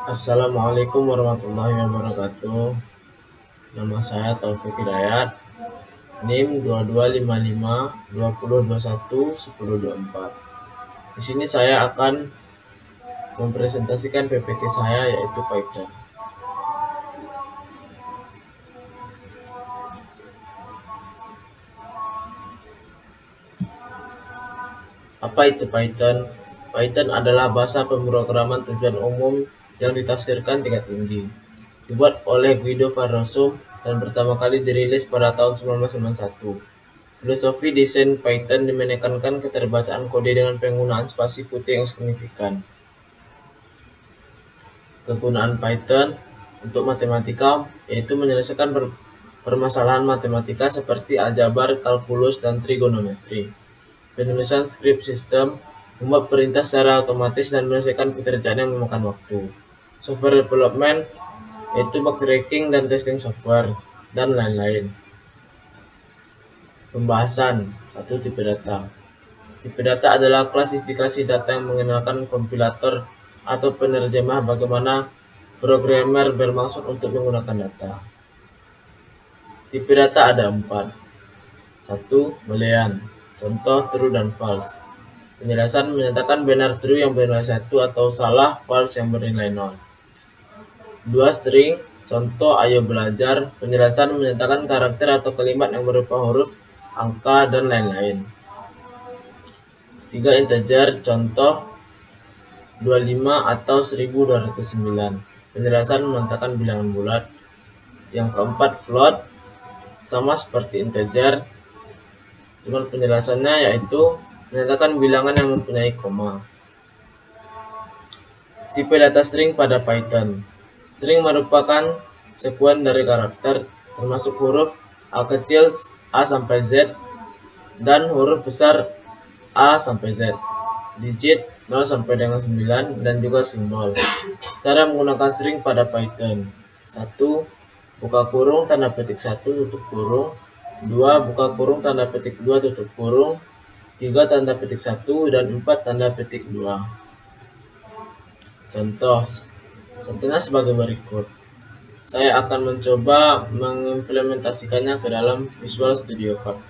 Assalamualaikum warahmatullahi wabarakatuh. Nama saya Taufik Hidayat. NIM 2255 2021 1024. Di sini saya akan mempresentasikan PPT saya, yaitu Python. Apa itu Python? Python adalah bahasa pemrograman tujuan umum yang ditafsirkan tingkat tinggi. Dibuat oleh Guido van Rossum dan pertama kali dirilis pada tahun 1991. Filosofi desain Python menekankan keterbacaan kode dengan penggunaan spasi putih yang signifikan. Kegunaan Python untuk matematika yaitu menyelesaikan permasalahan matematika seperti aljabar, kalkulus, dan trigonometri. Penulisan script sistem, membuat perintah secara otomatis dan menyelesaikan pekerjaan yang memakan waktu. Software development yaitu bug tracking dan testing software, dan lain-lain. Pembahasan 1. Tipe data. Tipe data adalah klasifikasi data yang mengenalkan kompilator atau penerjemah bagaimana programmer bermaksud untuk menggunakan data. Tipe data ada 4. 1. Boolean. Contoh true dan false. Penjelasan menyatakan benar true yang bernilai 1 atau salah false yang bernilai 0. 2. String. Contoh ayo belajar. Penjelasan menyatakan karakter atau kalimat yang berupa huruf, angka, dan lain-lain. 3. Integer. Contoh 25 atau 1209. Penjelasan menyatakan bilangan bulat. Yang keempat float. Sama seperti integer, cuman penjelasannya yaitu menyatakan bilangan yang mempunyai koma. Tipe data string pada Python. String merupakan sekuen dari karakter termasuk huruf A kecil A sampai Z dan huruf besar A sampai Z, digit 0 sampai dengan 9, dan juga simbol. Cara menggunakan string pada Python. 1. Buka kurung tanda petik 1 tutup kurung. 2. Buka kurung tanda petik 2 tutup kurung. 3. Tanda petik 1 dan 4 tanda petik 2. Contohnya sebagai berikut. Saya akan mencoba mengimplementasikannya ke dalam Visual Studio Code.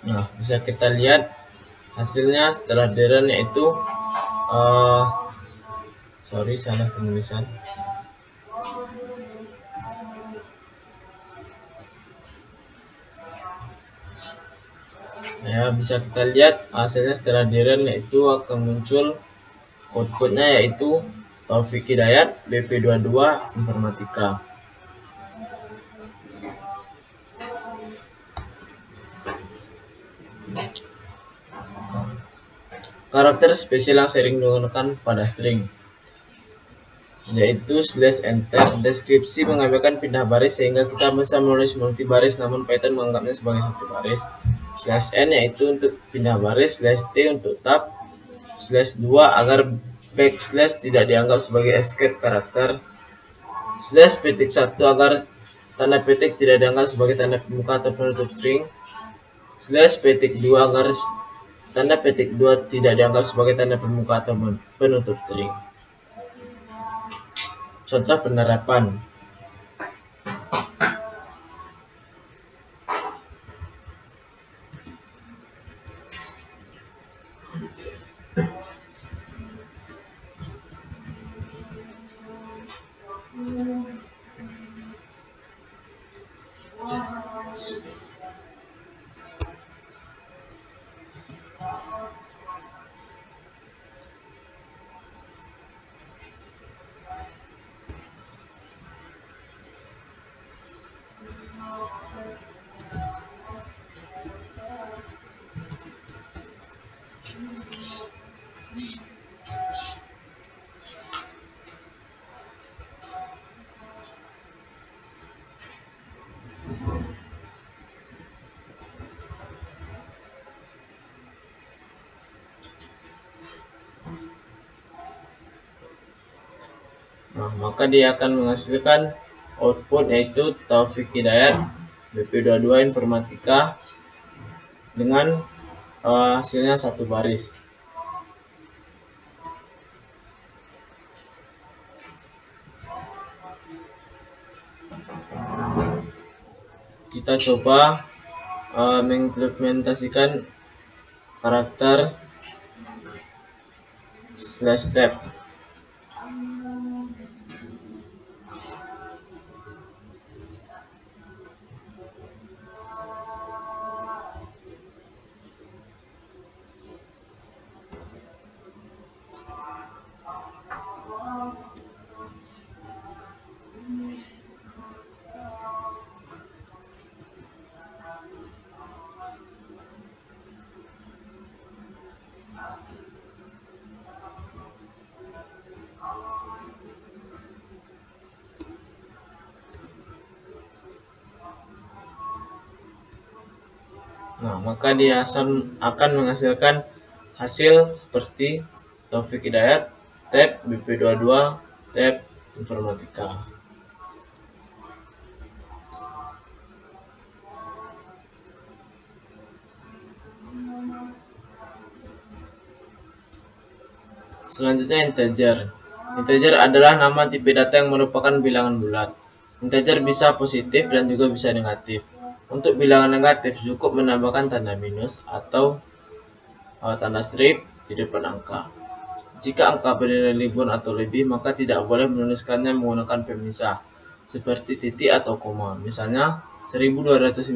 Nah, bisa kita lihat hasilnya setelah dirun, yaitu salah penulisan. Ya, bisa kita lihat hasilnya setelah dirun, yaitu akan muncul outputnya, yaitu Taufik Hidayat BP22 Informatika. Karakter spesial yang sering digunakan pada string yaitu /enter. Deskripsi mengambilkan pindah baris sehingga kita bisa menulis multi baris, namun Python menganggapnya sebagai satu baris. /n yaitu untuk pindah baris. /t untuk tab. /2 agar backslash tidak dianggap sebagai escape karakter. /petik1 agar tanda petik tidak dianggap sebagai tanda pembuka atau penutup string. /petik2 agar tanda petik 2 tidak dianggap sebagai tanda pembuka atau penutup string. Contoh penerapan. Nah, maka dia akan menghasilkan output yaitu Taufik Hidayat BP22 Informatika dengan hasilnya satu baris. Kita coba mengimplementasikan karakter slash tab. Nah, maka dia akan menghasilkan hasil seperti Taufik Hidayat, tab BP22, tab Informatika. Selanjutnya integer. Integer adalah nama tipe data yang merupakan bilangan bulat. Integer bisa positif dan juga bisa negatif. Untuk bilangan negatif cukup menambahkan tanda minus atau tanda strip di depan angka. Jika angka bernilai ribuan atau lebih, maka tidak boleh menuliskannya menggunakan pemisah seperti titik atau koma. Misalnya 1250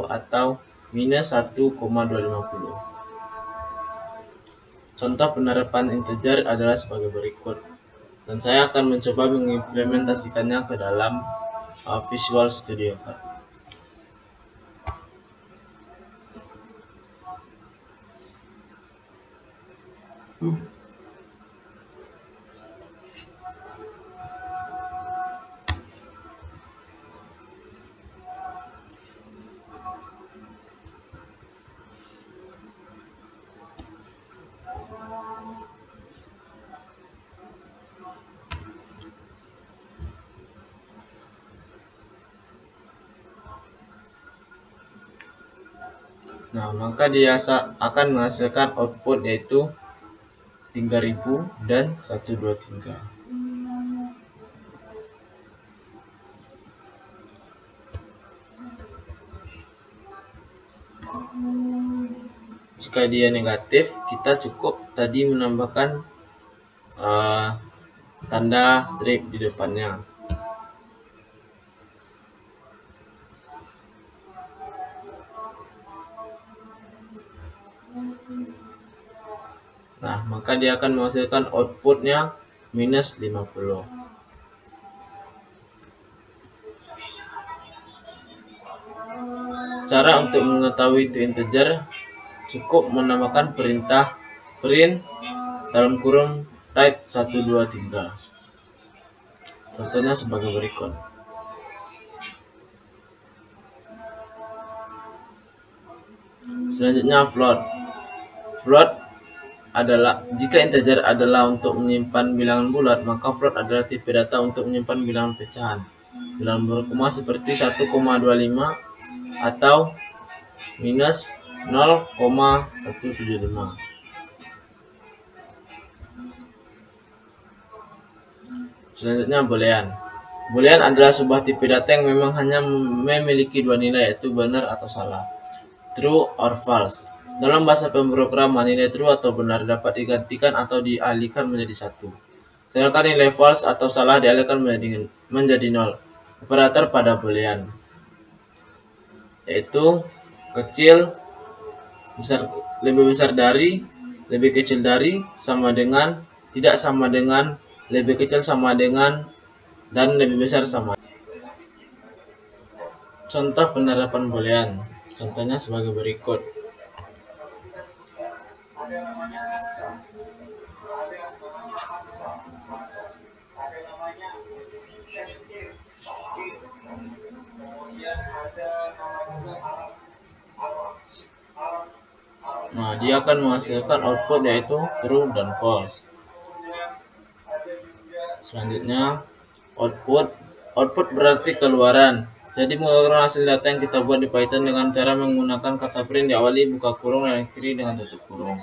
atau minus 1,250. Contoh penerapan integer adalah sebagai berikut. Dan saya akan mencoba mengimplementasikannya ke dalam Visual Studio Code. Nah, maka dia akan menghasilkan output yaitu 3000 dan 123. Jika dia negatif, kita cukup tadi menambahkan tanda strip di depannya. Nah, maka dia akan menghasilkan outputnya minus 50. Cara untuk mengetahui itu integer, cukup menambahkan perintah print dalam kurung type 123. Contohnya sebagai berikut. Selanjutnya float. Float adalah jika integer adalah untuk menyimpan bilangan bulat, maka float adalah tipe data untuk menyimpan bilangan pecahan. Bilangan berkoma seperti 1,25 atau minus 0,175. Selanjutnya boolean. Boolean adalah sebuah tipe data yang memang hanya memiliki dua nilai, yaitu benar atau salah, true or false. Dalam bahasa pemrograman, nilai true atau benar dapat digantikan atau dialihkan menjadi satu, sedangkan nilai false atau salah dialihkan menjadi nol. Operator pada boolean yaitu kecil, besar, lebih besar dari, lebih kecil dari, sama dengan, tidak sama dengan, lebih kecil sama dengan, dan lebih besar sama. Contoh penerapan boolean. Contohnya sebagai berikut. Nah, dia akan menghasilkan output yaitu true dan false. Selanjutnya, output berarti keluaran. Jadi mengeluarkan hasil data yang kita buat di Python dengan cara menggunakan kata print diawali buka kurung dan akhiri dengan tutup kurung.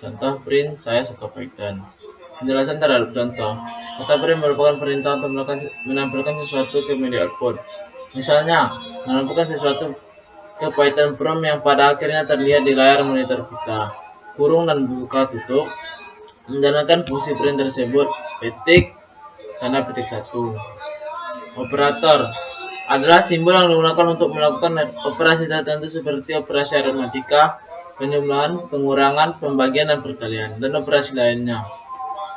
Contoh print saya suka Python. Penjelasan terhadap contoh. Kata print merupakan perintah untuk menampilkan sesuatu ke media output. Misalnya, menampilkan sesuatu ke Python prompt yang pada akhirnya terlihat di layar monitor kita. Kurung dan buka tutup menjalankan fungsi print tersebut. Petik tanda petik 1. Operator adalah simbol yang digunakan untuk melakukan operasi tertentu seperti operasi aritmatika, penjumlahan, pengurangan, pembagian, dan perkalian, dan operasi lainnya.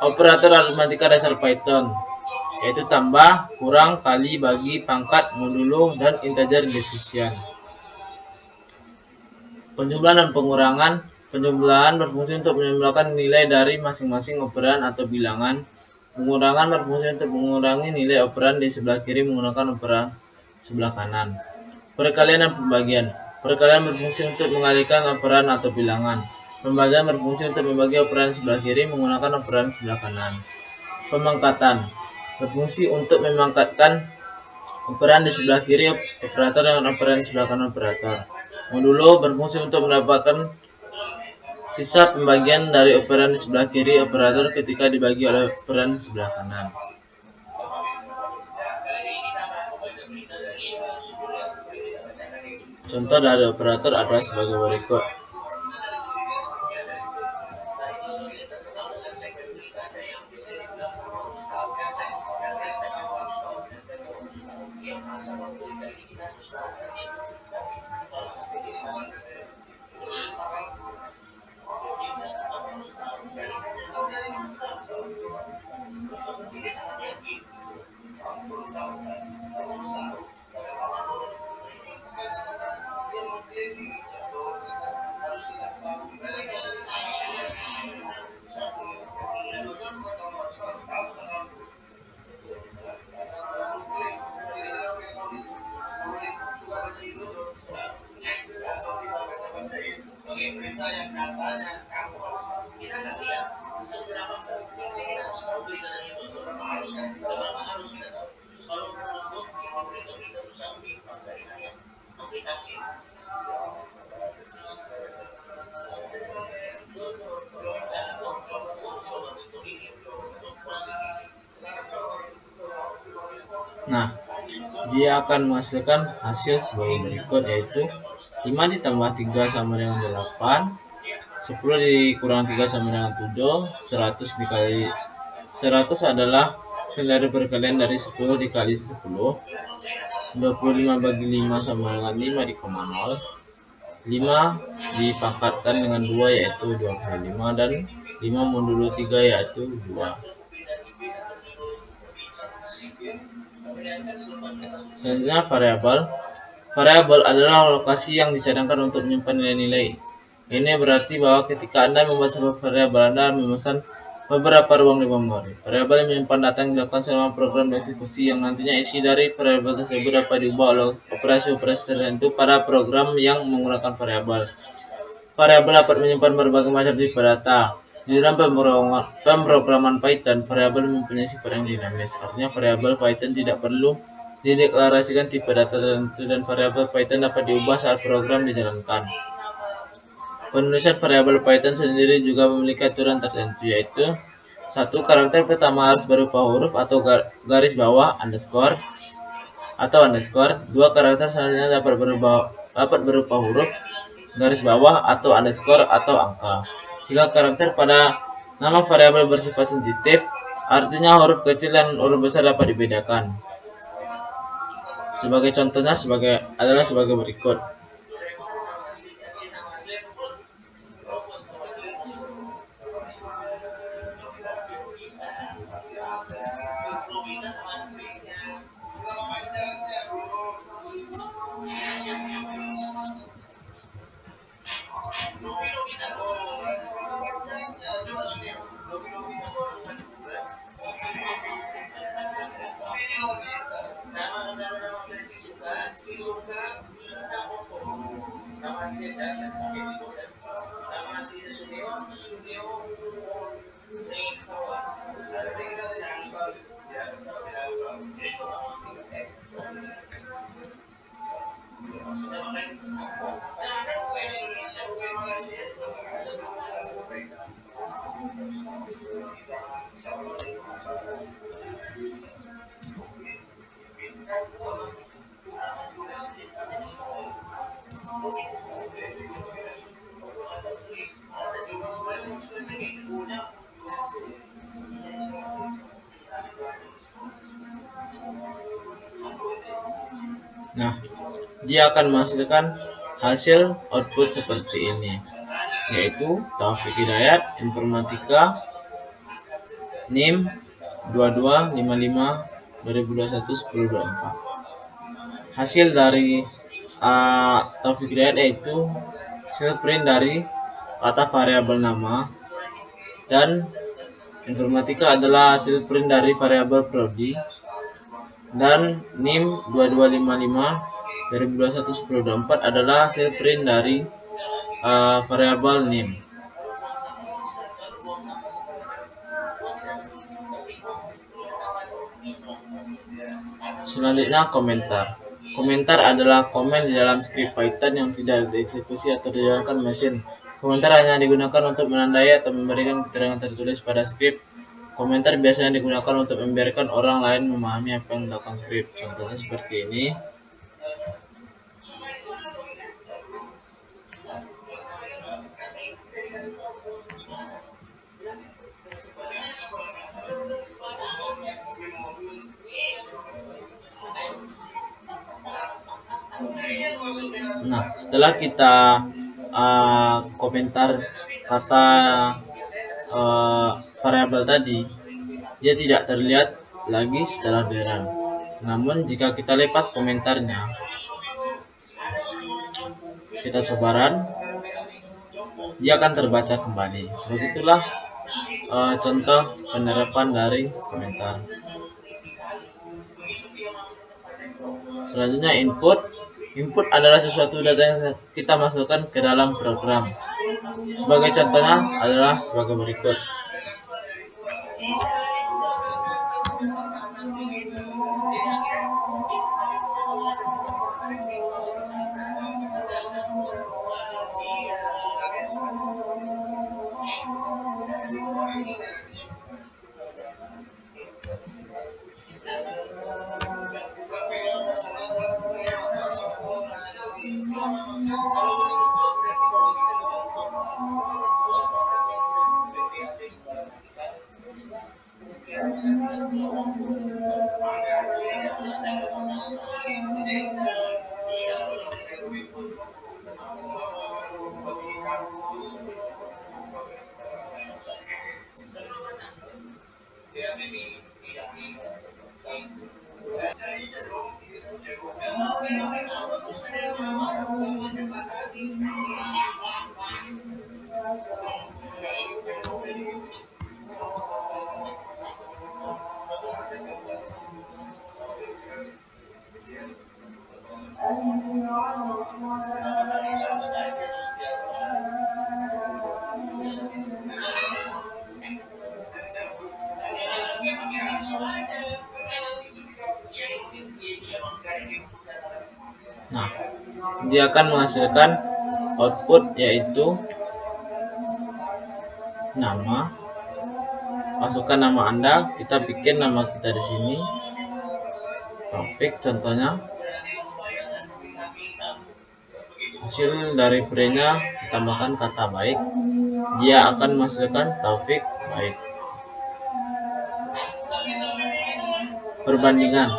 Operator aritmatika dasar Python yaitu tambah, kurang, kali, bagi, pangkat, modulo, dan integer division. Penjumlahan dan pengurangan. Penjumlahan berfungsi untuk menjumlahkan nilai dari masing-masing operan atau bilangan. Pengurangan berfungsi untuk mengurangi nilai operan di sebelah kiri menggunakan operan sebelah kanan. Perkalian dan pembagian. Perkalian berfungsi untuk mengalihkan operan atau bilangan. Pembagian berfungsi untuk membagi operan sebelah kiri menggunakan operan sebelah kanan. Pemangkatan berfungsi untuk memangkatkan operan di sebelah kiri operator dengan operan di sebelah kanan operator. Modulo berfungsi untuk mendapatkan sisa pembagian dari operan di sebelah kiri operator ketika dibagi oleh operan di sebelah kanan. Contoh dari operator adalah sebagai berikut. Nah, dia akan menghasilkan hasil sebagai berikut, yaitu 5 ditambah 3 sama dengan 8, 10 dikurang 3 sama dengan 7, 100 dikali 100 adalah hasil dari perkalian dari 10 dikali 10, 25 bagi 5 sama dengan 5 dikoma 0, 5 dipangkatkan dengan 2 yaitu 25, dan 5 modulo 3 yaitu 2. Selanjutnya variabel. Variabel adalah lokasi yang dicadangkan untuk menyimpan nilai-nilai. Ini berarti bahwa ketika Anda membuat sebuah variabel, Anda memesan beberapa ruang di memori. Variabel yang menyimpan data yang dilakukan selama program eksekusi yang nantinya isi dari variabel tersebut dapat diubah oleh operasi-operasi tertentu pada program yang menggunakan variabel. Variabel dapat menyimpan berbagai macam tipe data. Di dalam pemrograman Python, variabel mempunyai sifat yang dinamis. Artinya variabel Python tidak perlu dideklarasikan tipe data tertentu dan variabel Python dapat diubah saat program dijalankan. Penulisan variabel Python sendiri juga memiliki aturan tertentu, yaitu 1. Karakter pertama harus berupa huruf atau garis bawah underscore atau underscore. 2. Karakter selanjutnya dapat berupa huruf, garis bawah atau underscore atau angka. 3. Karakter pada nama variabel bersifat sensitif, artinya huruf kecil dan huruf besar dapat dibedakan. Sebagai contohnya adalah sebagai berikut. Nah, dia akan menghasilkan hasil output seperti ini, yaitu Taufik Hidayat, Informatika, NIM 2255 2021 1024. Hasil dari Taufik Hidayat yaitu hasil print dari kata variabel nama, dan Informatika adalah hasil print dari variabel prodi, dan NIM 2255 2021 1024 adalah hasil print dari variabel NIM. Selanjutnya komentar. Komentar adalah komen di dalam skrip Python yang tidak dieksekusi atau dijalankan mesin. Komentar hanya digunakan untuk menandai atau memberikan keterangan tertulis pada skrip. Komentar biasanya digunakan untuk membiarkan orang lain memahami apa yang dilakukan skrip. Contohnya seperti ini. Nah, setelah kita komentar kata variabel tadi, dia tidak terlihat lagi setelah berang. Namun jika kita lepas komentarnya, kita coba run, dia akan terbaca kembali. Begitulah contoh penerapan dari komentar. Selanjutnya input. Input adalah sesuatu data yang kita masukkan ke dalam program. Sebagai contohnya adalah sebagai berikut. Nah, dia akan menghasilkan output yaitu nama. Masukkan nama Anda, kita bikin nama kita di sini, Taufik contohnya. Hasil dari printnya ditambahkan kata baik, dia akan menghasilkan Taufik baik. Perbandingan.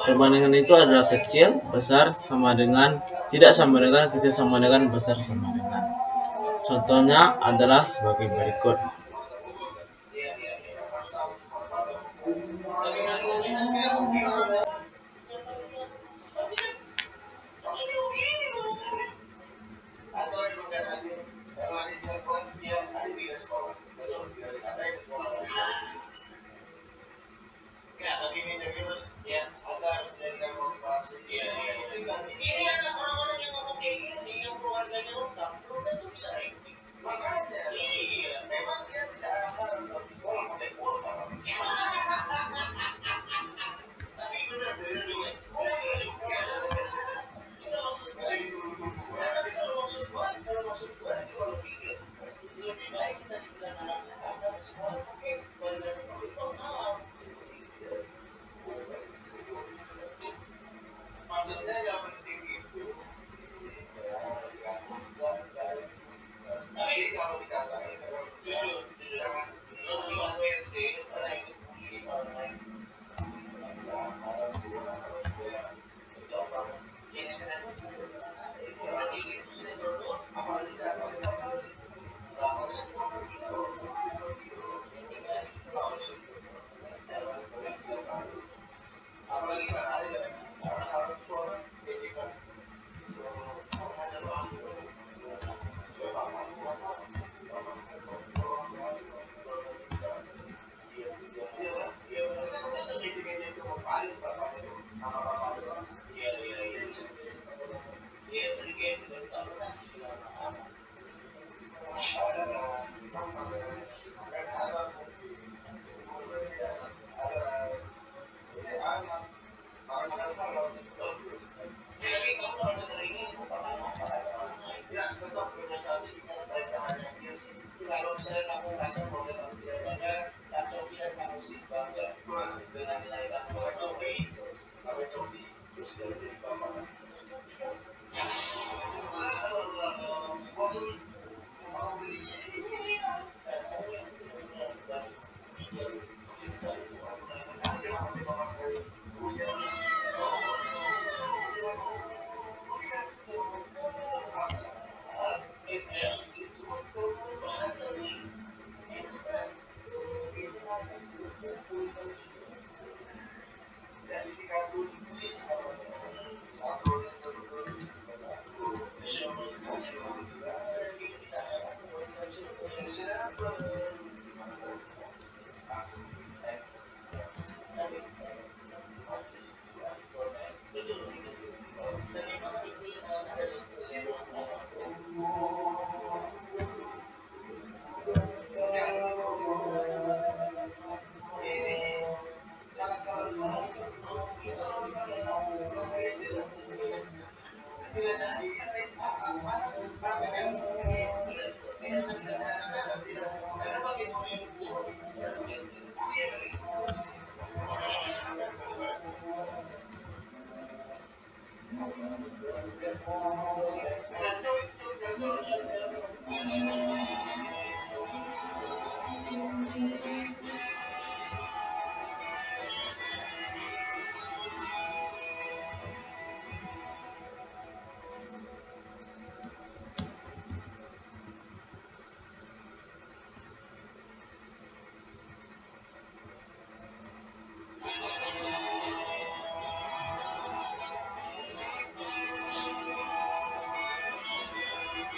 Perbandingan itu adalah kecil, besar sama dengan, tidak sama dengan, kecil sama dengan, besar sama dengan. Contohnya adalah sebagai berikut.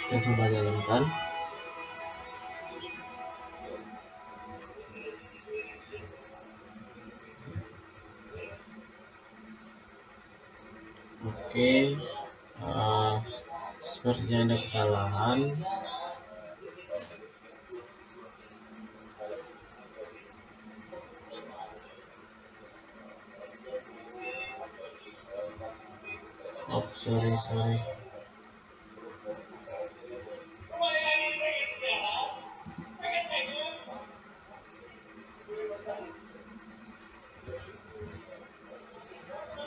Kita coba jalankan. Oke, sepertinya ada kesalahan. Oh, sorry.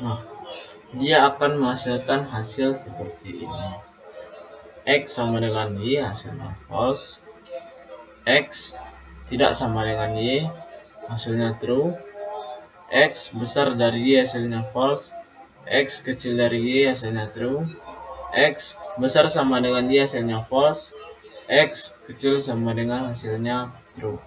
Nah, dia akan menghasilkan hasil seperti ini. X sama dengan Y, hasilnya false. X tidak sama dengan Y, hasilnya true. X besar dari Y, hasilnya false. X kecil dari Y, hasilnya true. X besar sama dengan Y, hasilnya false. X kecil sama dengan hasilnya true.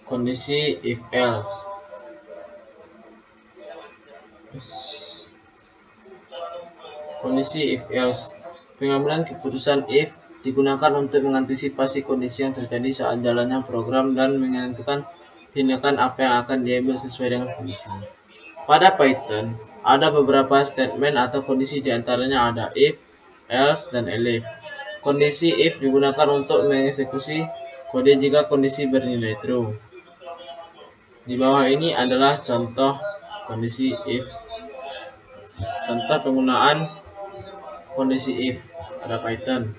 Kondisi if else. Kondisi if else. Pengambilan keputusan if digunakan untuk mengantisipasi kondisi yang terjadi saat jalannya program dan menentukan tindakan apa yang akan diambil sesuai dengan kondisi. Pada Python, ada beberapa statement atau kondisi, diantaranya ada if, else, dan elif. Kondisi if digunakan untuk mengeksekusi kode jika kondisi bernilai true. Di bawah ini adalah contoh kondisi if. Contoh penggunaan kondisi if pada Python.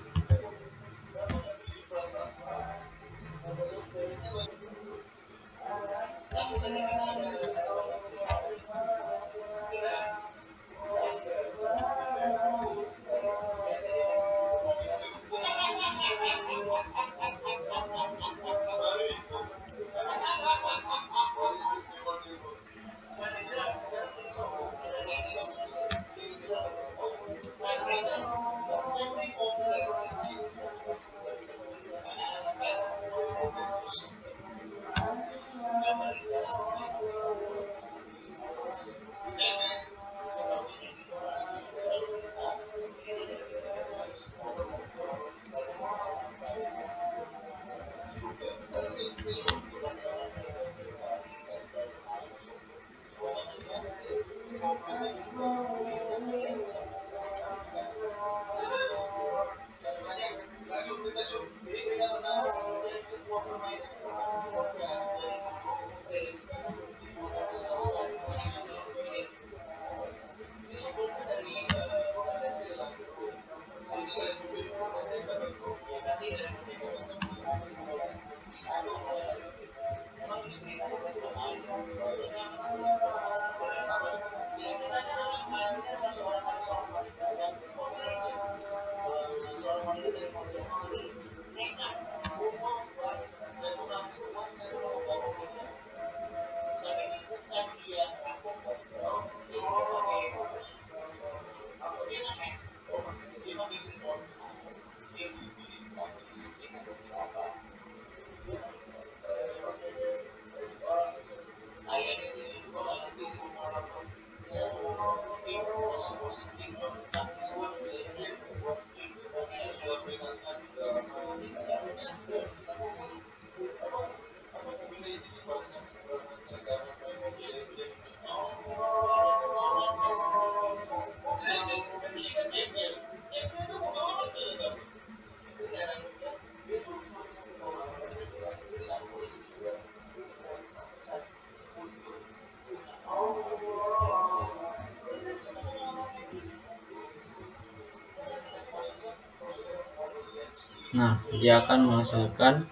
Nah, dia akan menghasilkan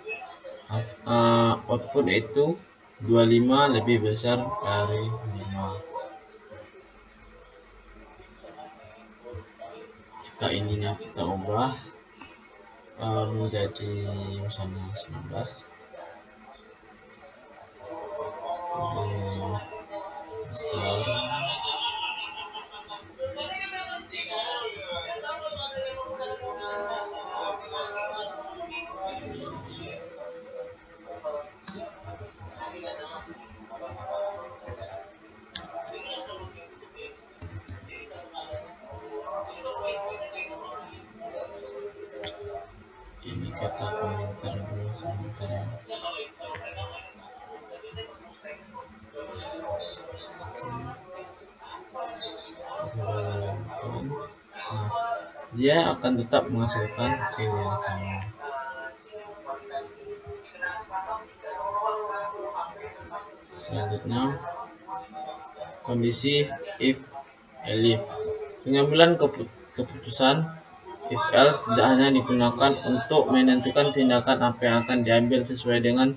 output itu 25 lebih besar dari 5. Jika ininya kita ubah menjadi misalnya 19, lebih besar ini kata komentar dulu sebentar ya. Nah, dia akan tetap menghasilkan hasil yang sama. Selanjutnya kondisi if elif. Pengambilan keputusan if else tidak hanya digunakan untuk menentukan tindakan apa yang akan diambil sesuai dengan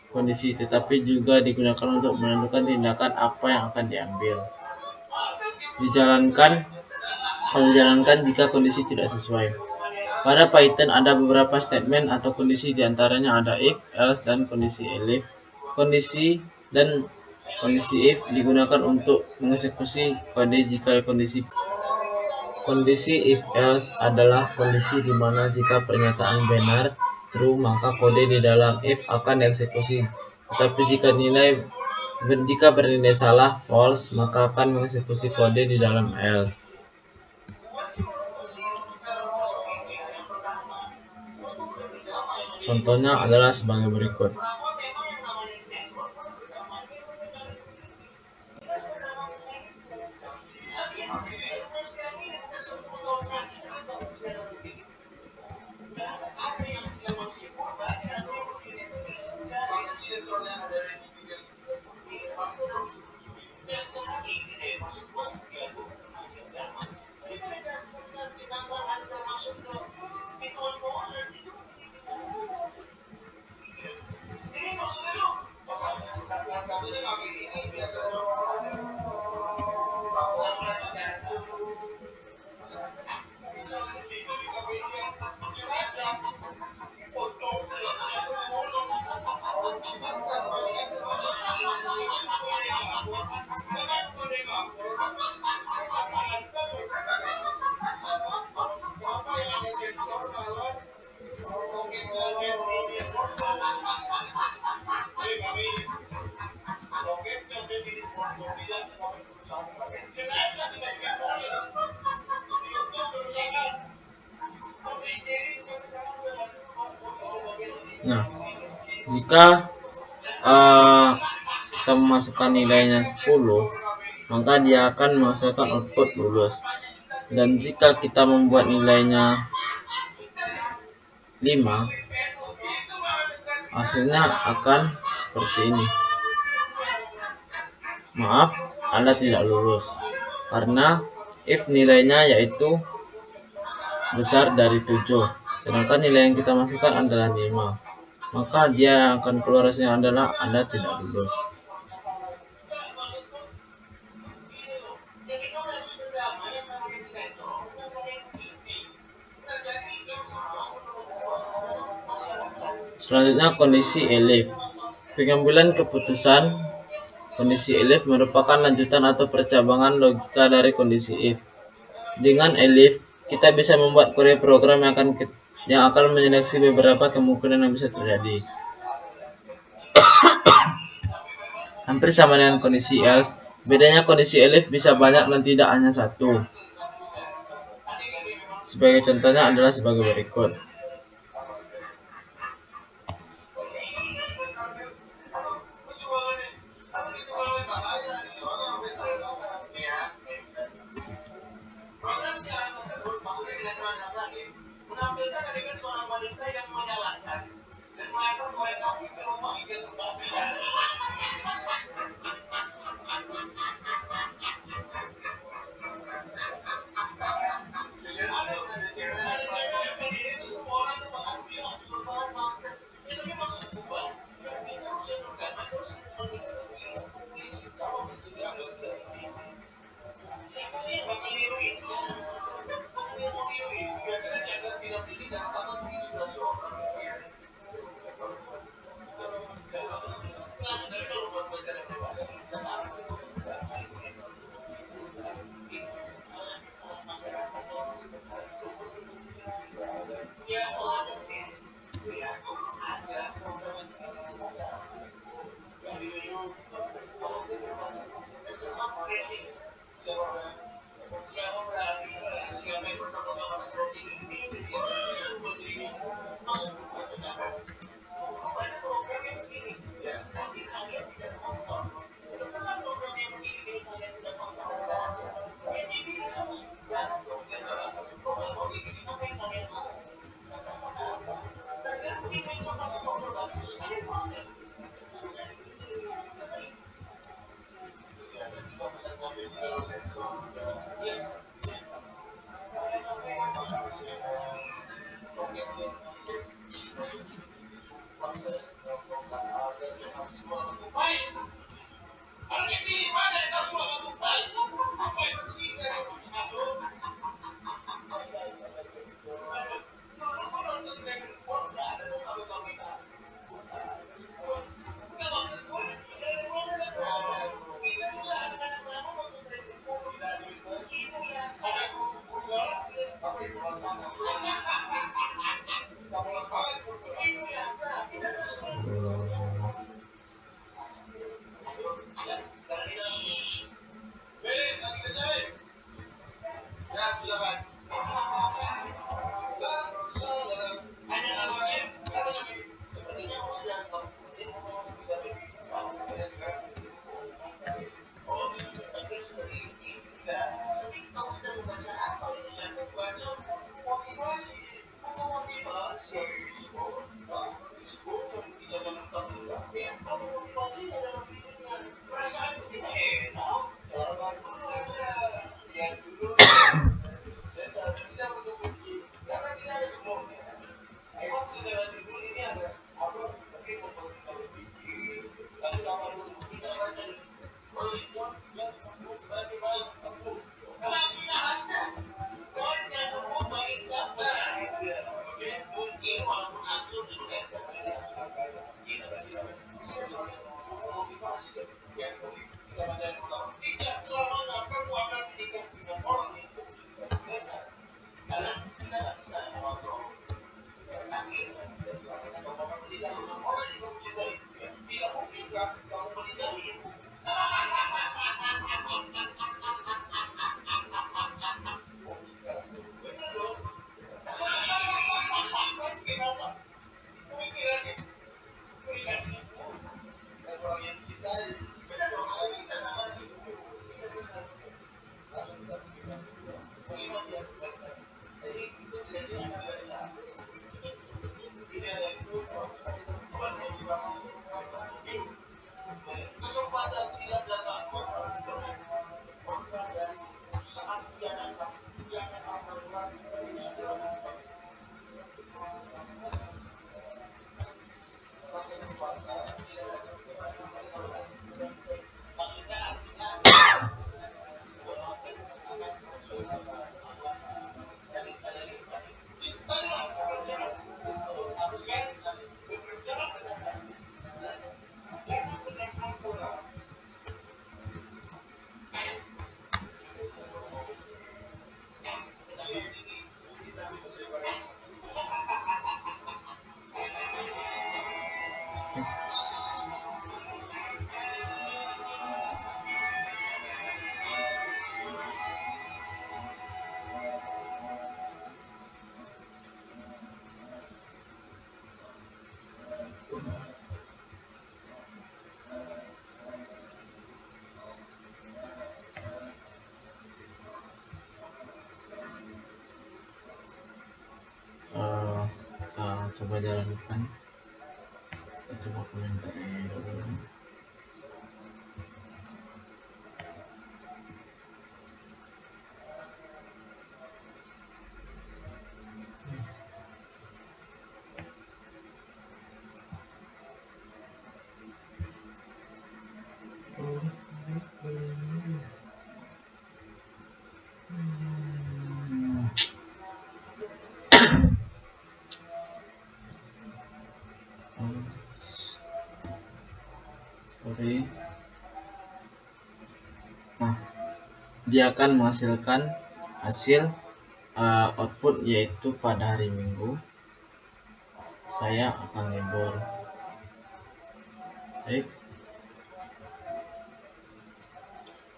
kondisi, tetapi juga digunakan untuk menentukan tindakan apa yang akan diambil. Dijalankan jika kondisi tidak sesuai. Pada Python ada beberapa statement atau kondisi, diantaranya ada if, else, dan kondisi elif. Kondisi if digunakan untuk mengeksekusi kode jika kondisi if else adalah kondisi di mana jika pernyataan benar true maka kode di dalam if akan dieksekusi, tetapi jika bernilai salah false maka akan mengeksekusi kode di dalam else. Contohnya adalah sebagai berikut. Nah, jika kita memasukkan nilainya 10, maka dia akan menghasilkan output lulus. Dan jika kita membuat nilainya 5, hasilnya akan seperti ini. Maaf, Anda tidak lulus karena if nilainya yaitu besar dari 7, sedangkan nilai yang kita masukkan adalah 5, maka dia akan keluar hasilnya adalah Anda tidak lulus. Selanjutnya kondisi elif. Pengambilan keputusan kondisi elif merupakan lanjutan atau percabangan logika dari kondisi if. Dengan elif, kita bisa membuat kode program yang akan menyeleksi beberapa kemungkinan yang bisa terjadi. Hampir sama dengan kondisi else, bedanya kondisi elif bisa banyak dan tidak hanya satu. Sebagai contohnya adalah sebagai berikut. coba jalankan. Saya coba komentar dulu. Sorry. Nah, dia akan menghasilkan hasil output, yaitu pada hari Minggu saya akan libur. Baik.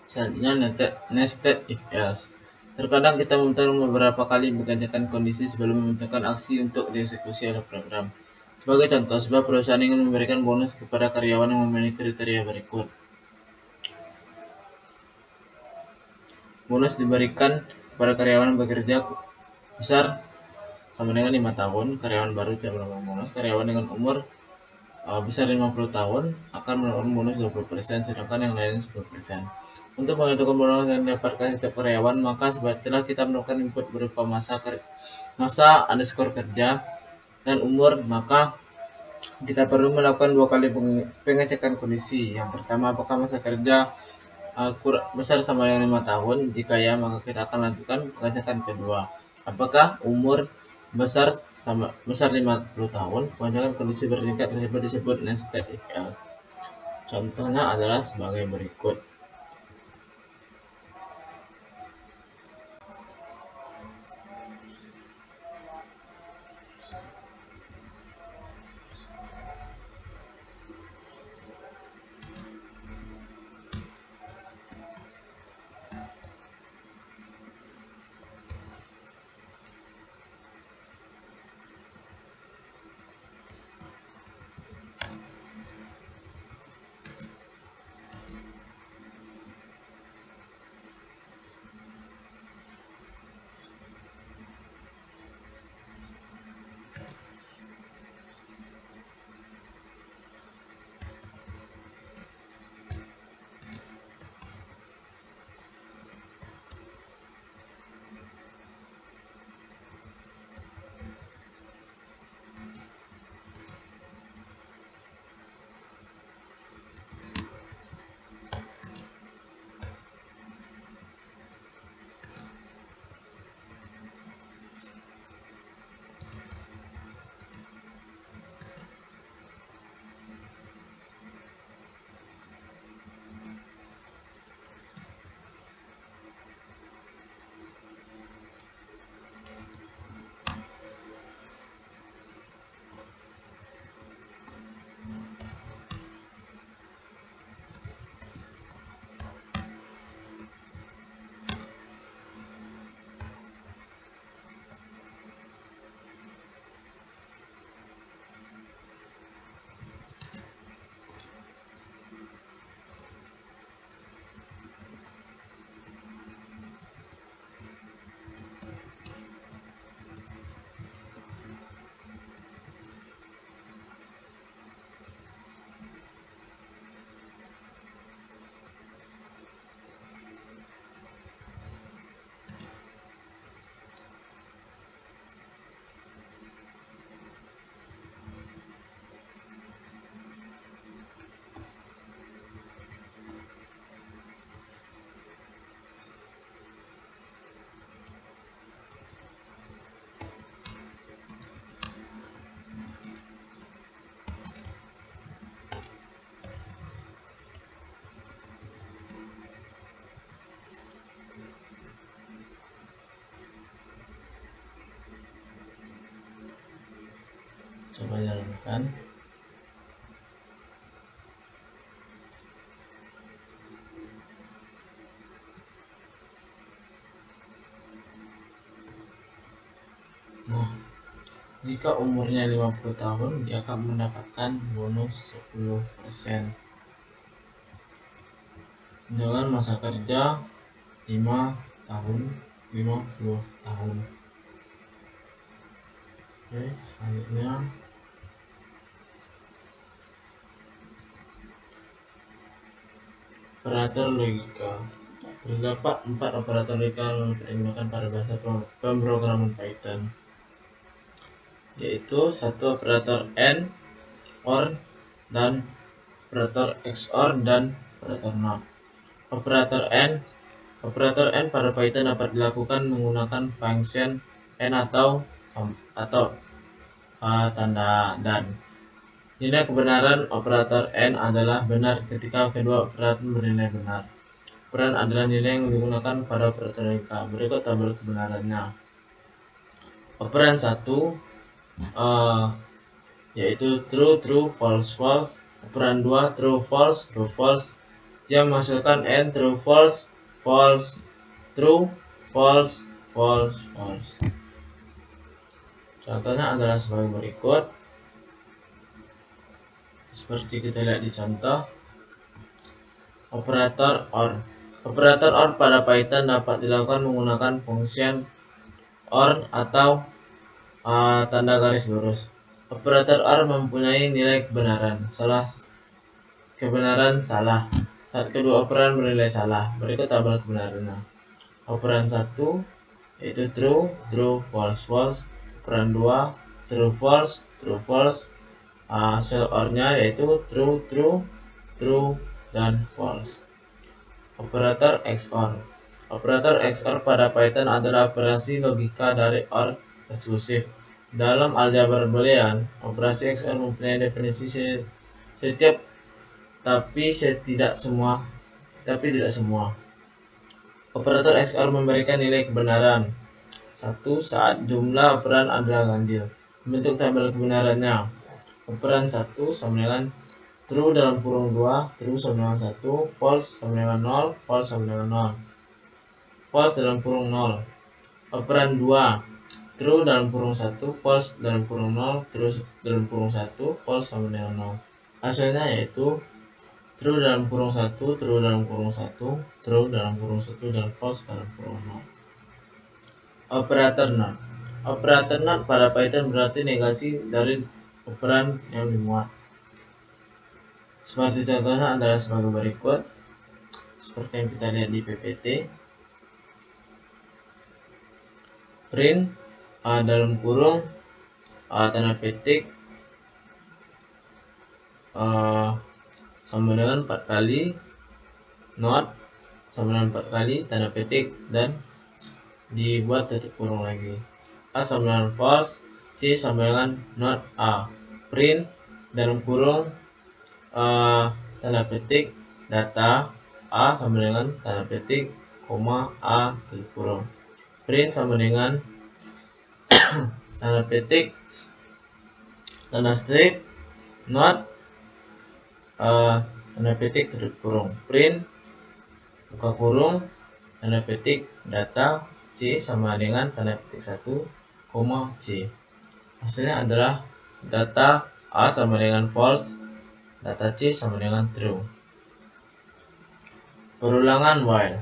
Selanjutnya nested if else. Terkadang kita memutarkan beberapa kali mengerjakan kondisi sebelum memintakan aksi untuk dieksekusi oleh program. Sebagai contoh, sebuah perusahaan ingin memberikan bonus kepada karyawan yang memenuhi kriteria berikut. Bonus diberikan kepada karyawan yang bekerja besar sama dengan 5 tahun, karyawan baru tidak mendapatkan bonus. Karyawan dengan umur besar 50 tahun akan mendapatkan bonus 20%, sedangkan yang lain 10%. Untuk menentukan bonus yang didapatkan setiap karyawan, maka setelah kita melakukan input berupa masa underscore kerja dan umur, maka kita perlu melakukan 2 kali pengecekan kondisi. Yang pertama, apakah masa kerja besar sama dengan 5 tahun. Jika ya, maka kita akan lanjutkan pengecekan kedua, apakah umur besar 50 tahun. Pengecekan kondisi bertingkat tersebut disebut nested if else. Contohnya adalah sebagai berikut. Coba jalankan. Nah, jika umurnya 50 tahun, dia akan mendapatkan bonus 10%. Dengan masa kerja 5 tahun, 50 tahun. Oke, selanjutnya operator logika. Terdapat 4 operator logika yang digunakan pada bahasa pemrograman Python, yaitu satu operator AND, OR, dan operator XOR dan operator NOT. Operator AND pada Python dapat dilakukan menggunakan function AND atau tanda dan. Nilai kebenaran operator AND adalah benar ketika kedua operan bernilai benar. Operan adalah nilai yang digunakan pada operator logika. Berikut tabel kebenarannya. Operan 1 yaitu true, true, false, false. Operan 2 true, false, true, false. Yang menghasilkan AND true, false, false, true, false, false, false. Contohnya adalah sebagai berikut. Seperti kita lihat di contoh. Operator OR. Operator OR pada Python dapat dilakukan menggunakan function OR atau tanda garis lurus. Operator OR mempunyai nilai kebenaran salah saat kedua operan bernilai salah. Berikut tabel kebenarannya. Operan 1 yaitu true, true, false, false. Operan 2 true, false, true, false. Hasil OR-nya yaitu true, true, true, dan false. Operator XOR. Operator XOR pada Python adalah operasi logika dari OR eksklusif. Dalam aljabar boolean, operasi XOR mempunyai definisi setiap tapi tidak semua. Operator XOR memberikan nilai kebenaran 1 saat jumlah operan adalah ganjil. Bentuk tabel kebenarannya. Operan 1 sama dengan true dalam kurung 2, true sama dengan 1, false sama dengan 0, false sama dengan 0. False dalam kurung 0. Operan 2 true dalam kurung 1, false dalam kurung 0, true dalam kurung 1, false sama dengan 0. Hasilnya yaitu true dalam kurung 1, true dalam kurung 1, true dalam kurung 1, dan false dalam kurung 0. Operator NOT. Operator NOT pada Python berarti negasi dari operan yang dimuat. Seperti contohnya adalah sebagai berikut. Seperti yang kita lihat di PPT. Print dalam kurung tanda petik sama dengan 4 kali, not sama dengan 4 kali tanda petik, dan dibuat tutup kurung lagi. A sama dengan false, C sama dengan not A. Print dalam kurung tanda petik data A sama dengan tanda petik, koma A tutup kurung. Print sama dengan tanda petik tanda strip not tanda petik tutup kurung. Print buka kurung tanda petik data C sama dengan tanda petik 1, koma C. Hasilnya adalah data A sama dengan false, data C sama dengan true. Perulangan while.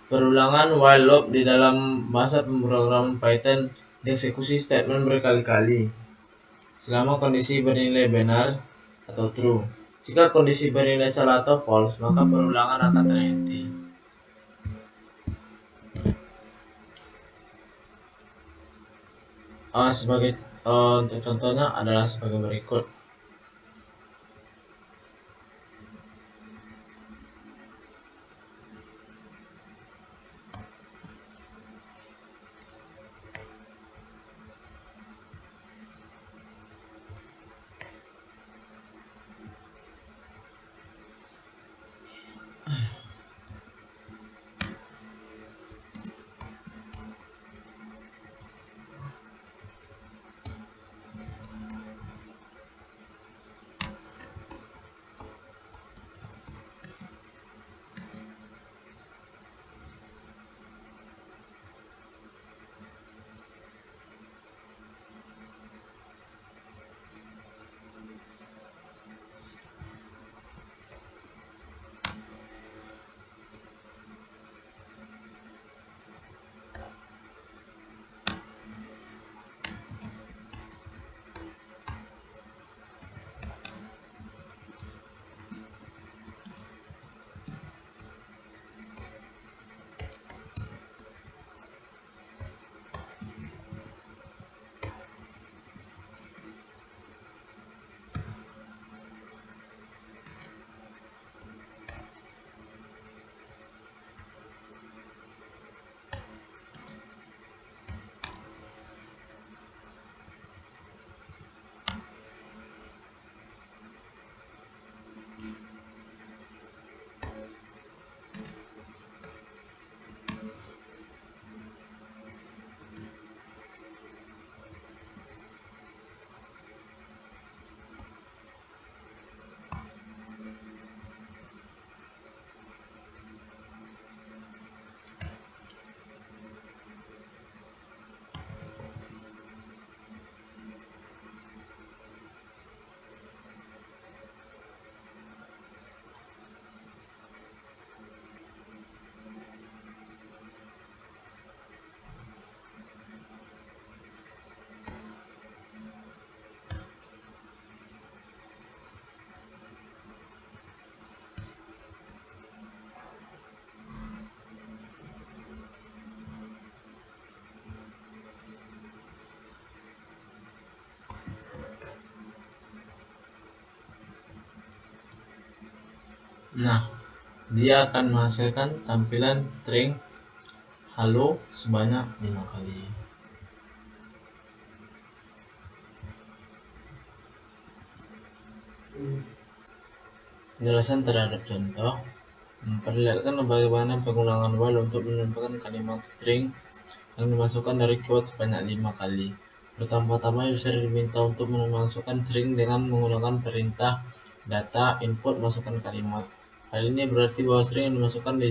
Perulangan while loop di dalam bahasa pemrograman Python dieksekusi statement berkali-kali selama kondisi bernilai benar atau true. Jika kondisi bernilai salah atau false, maka perulangan akan terhenti. Untuk contohnya adalah sebagai berikut. Nah, dia akan menghasilkan tampilan string halo sebanyak 5 kali. Penjelasan terhadap contoh memperlihatkan bagaimana pengulangan while untuk menambahkan kalimat string yang dimasukkan dari keyword sebanyak 5 kali. Pertama-tama user diminta untuk memasukkan string dengan menggunakan perintah data input masukkan kalimat. Hal ini berarti bahwa string yang dimasukkan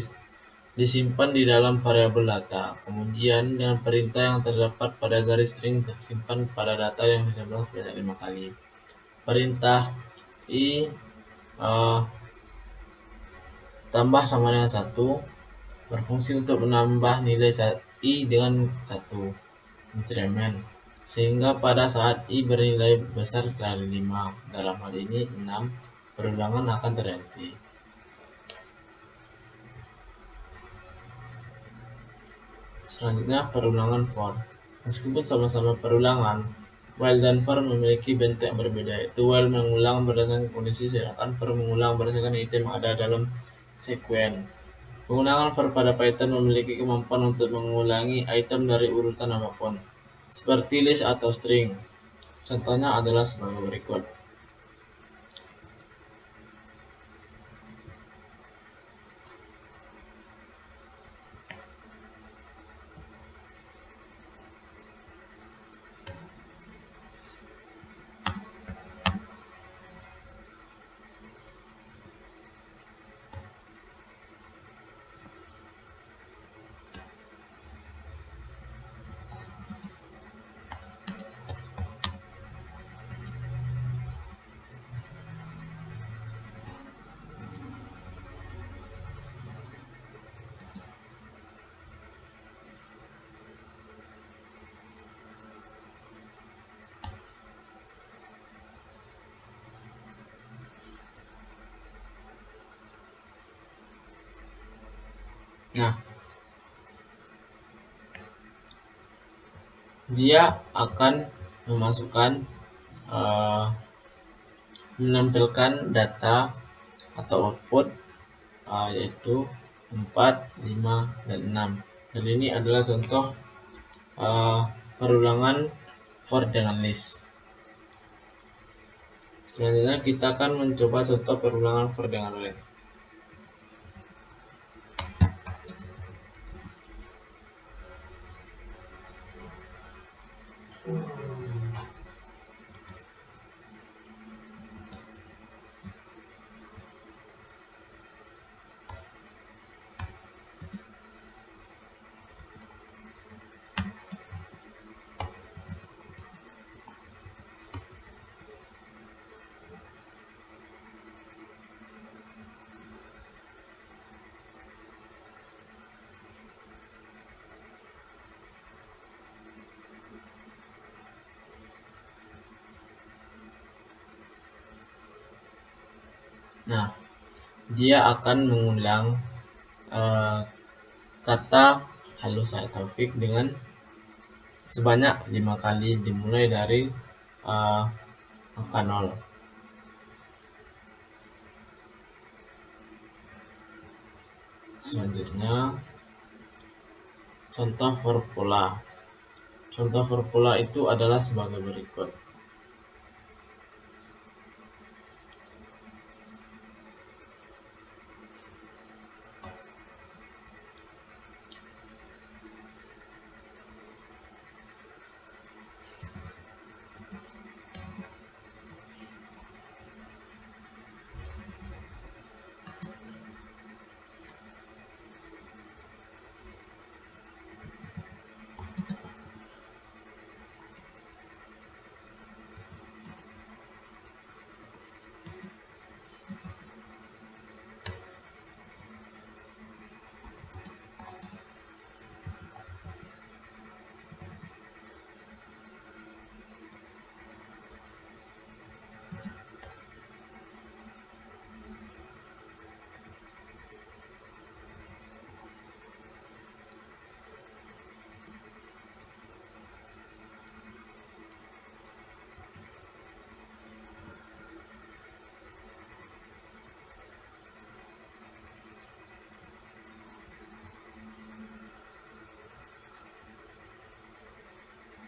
disimpan di dalam variabel data. Kemudian dengan perintah yang terdapat pada garis string tersimpan pada data yang diulang sebanyak 5 kali. Perintah i tambah sama dengan 1 berfungsi untuk menambah nilai i dengan 1 increment, sehingga pada saat i bernilai besar dari 5, dalam hal ini 6, perulangan akan terhenti. Selanjutnya perulangan for. Meskipun sama-sama perulangan, while dan for memiliki bentuk yang berbeda, yaitu while mengulang berdasarkan kondisi sedangkan for mengulang berdasarkan item yang ada dalam sekuen. Pengulangan for pada Python memiliki kemampuan untuk mengulangi item dari urutan apapun, seperti list atau string. Contohnya adalah sebagai berikut. Nah, dia akan menampilkan data atau output yaitu 4, 5, dan 6. Dan ini adalah contoh perulangan for dengan list. Selanjutnya kita akan mencoba contoh perulangan for dengan len. Nah, dia akan mengulang kata halo saya Taufik dengan sebanyak 5 kali dimulai dari angka 0. Selanjutnya contoh formula. Contoh formula itu adalah sebagai berikut.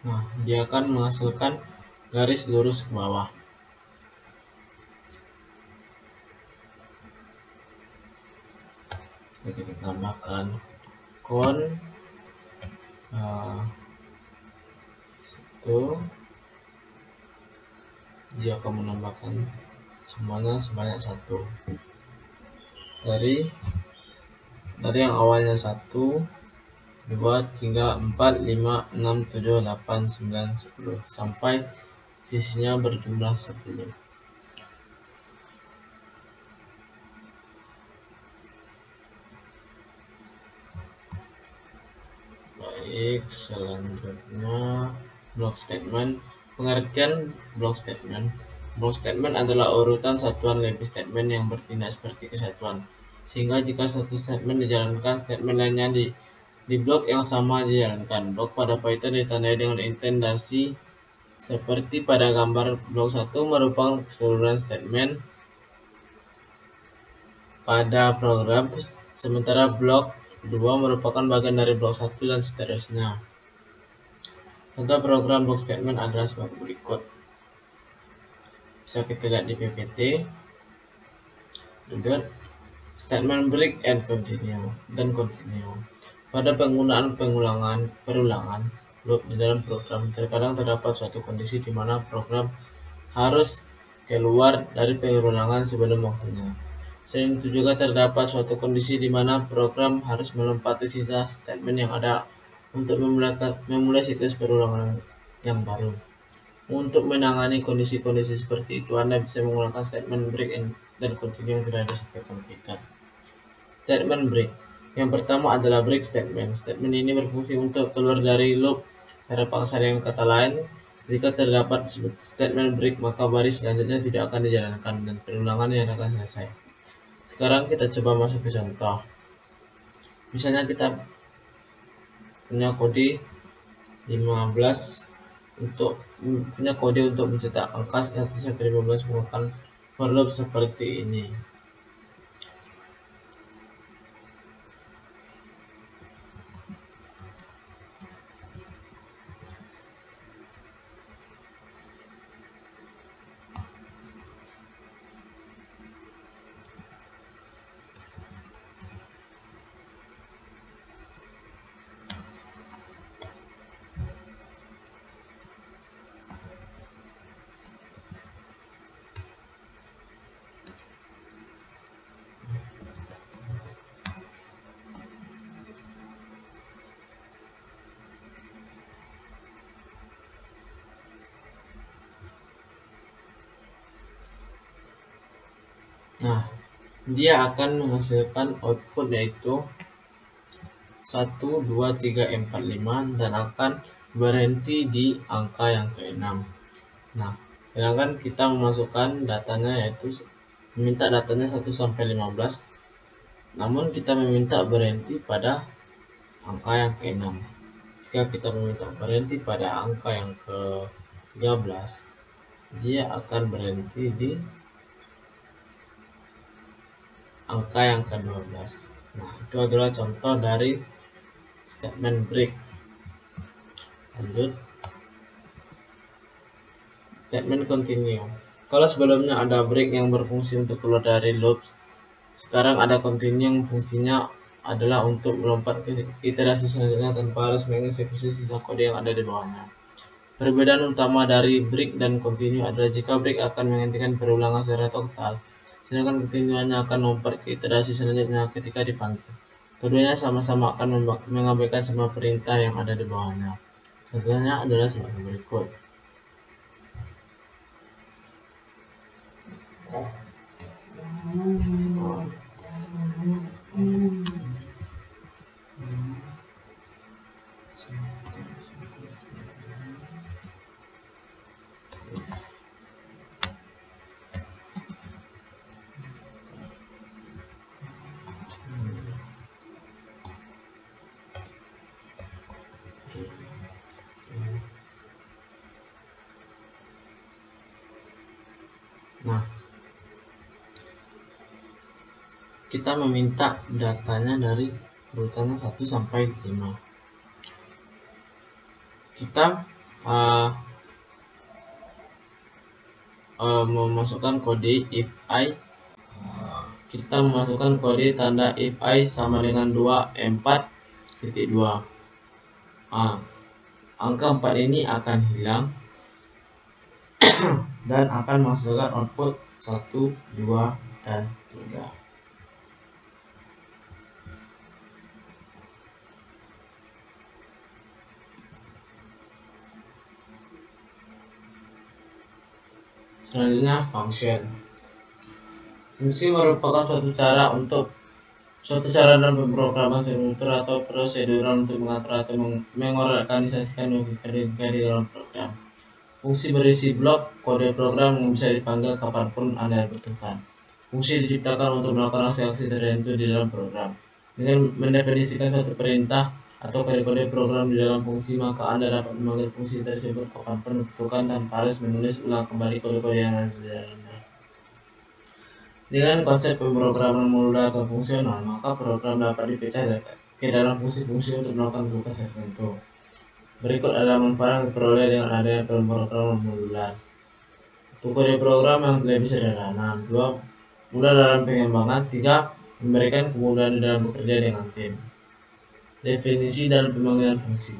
Nah, dia akan menghasilkan garis lurus ke bawah. Oke, kita tambahkan kon itu dia akan menambahkan semuanya sebanyak 1 dari yang awalnya 1, 2, 3, 4, 5, 6, 7, 8, 9, 10 sampai sisinya berjumlah 10. Baik, selanjutnya block statement. Pengertian block statement. Block statement adalah urutan satuan lebih statement yang bertindak seperti kesatuan. Sehingga jika satu statement dijalankan, statement lainnya di blok yang sama dijalankan. Blok pada Python ditandai dengan indentasi seperti pada gambar. Blok 1 merupakan keseluruhan statement pada program, sementara blok 2 merupakan bagian dari blok 1 dan seterusnya. Contoh program block statement adalah sebagai berikut. Bisa kita lihat di PPT. Statement break and continue dan continue. Pada penggunaan perulangan loop di dalam program, terkadang terdapat suatu kondisi di mana program harus keluar dari perulangan sebelum waktunya. Selain itu juga terdapat suatu kondisi di mana program harus melompati sisa statement yang ada untuk memulai siklus perulangan yang baru. Untuk menangani kondisi-kondisi seperti itu, Anda bisa menggunakan statement break dan continue yang sudah ada setiap komputer. Statement break. Yang pertama adalah break statement. Statement ini berfungsi untuk keluar dari loop secara paksa. Dengan kata lain, jika terdapat statement break, maka baris selanjutnya tidak akan dijalankan dan perulangan yang akan selesai. Sekarang kita coba masuk ke contoh. Misalnya kita punya kode 15 untuk mencetak angka 1 sampai 15 menggunakan for loop seperti ini. Nah, dia akan menghasilkan output yaitu 1, 2, 3, 4, 5 dan akan berhenti di angka yang ke-6. Nah, sedangkan kita memasukkan datanya yaitu meminta datanya 1 sampai 15. Namun kita meminta berhenti pada angka yang ke-6. Jika kita meminta berhenti pada angka yang ke-13, dia akan berhenti di angka yang ke-12. Nah, itu adalah contoh dari statement break. Lanjut, statement continue. Kalau sebelumnya ada break yang berfungsi untuk keluar dari loops, sekarang ada continue yang fungsinya adalah untuk melompat ke iterasi selanjutnya tanpa harus mengeksekusi sisa kode yang ada di bawahnya. Perbedaan utama dari break dan continue adalah jika break akan menghentikan perulangan secara total, sedangkan continue hanya akan melompat ke iterasi selanjutnya ketika dipanggil. Keduanya sama-sama akan mengabaikan semua perintah yang ada di bawahnya. Contohnya adalah sebagai berikut. Nah, kita meminta datanya dari urutannya 1 sampai 5. Kita memasukkan kode if I. Kita memasukkan kode tanda if I sama dengan 24.2. Angka 4 ini akan hilang dan akan menghasilkan output 1, 2, dan 3. Selanjutnya, function. Fungsi merupakan suatu cara dalam pemrograman komputer atau prosedural untuk mengatur atau mengorganisasikan logika di dalam program. Fungsi berisi blok kode program yang bisa dipanggil kapanpun Anda butuhkan. Fungsi diciptakan untuk melakukan aksi-aksi tertentu di dalam program. Dengan mendefinisikan suatu perintah atau kode-kode program di dalam fungsi, maka Anda dapat memanggil fungsi tersebut kapanpun dibutuhkan tanpa harus menulis ulang kembali kode-kode yang ada di dalamnya. Dengan konsep pemrograman modular atau fungsional, maka program dapat dipecah ke dalam fungsi-fungsi untuk melakukan tugas tertentu. Berikut adalah manfaat yang diperoleh dengan adanya pemrograman modular. Satu, kode program yang lebih sederhana. 2, mudah dalam pengembangan. 3, memberikan kemudahan dalam bekerja dengan tim. Definisi dan pemanggilan fungsi.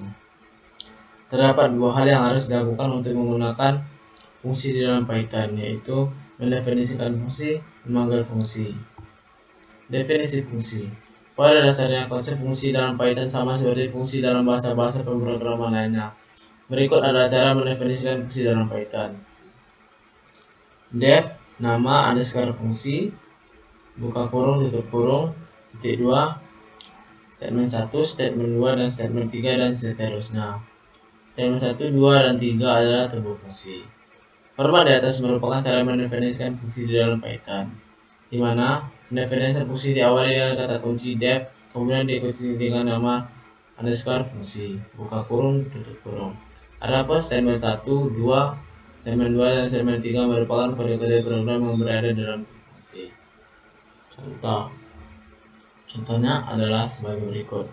Terdapat 2 hal yang harus dilakukan untuk menggunakan fungsi di dalam Python, yaitu mendefinisikan fungsi, memanggil fungsi. Definisi fungsi. Pada dasarnya, konsep fungsi dalam Python sama seperti fungsi dalam bahasa-bahasa pemrograman lainnya. Berikut adalah cara mendefinisikan fungsi dalam Python. Def, nama underscore fungsi, buka kurung, tutup kurung, titik 2, statement 1, statement 2, dan statement 3, dan seterusnya. Statement 1, 2, dan 3 adalah tubuh fungsi. Format di atas merupakan cara mendefinisikan fungsi di dalam Python, di mana mendefinisikan fungsi diawali dengan kata kunci def, kemudian diikuti dengan nama underscore fungsi, buka kurung, tutup kurung. Adapun statement 1, 2, statement 2, dan statement 3 merupakan kode-kode program yang berada dalam fungsi. Contohnya adalah sebagai berikut.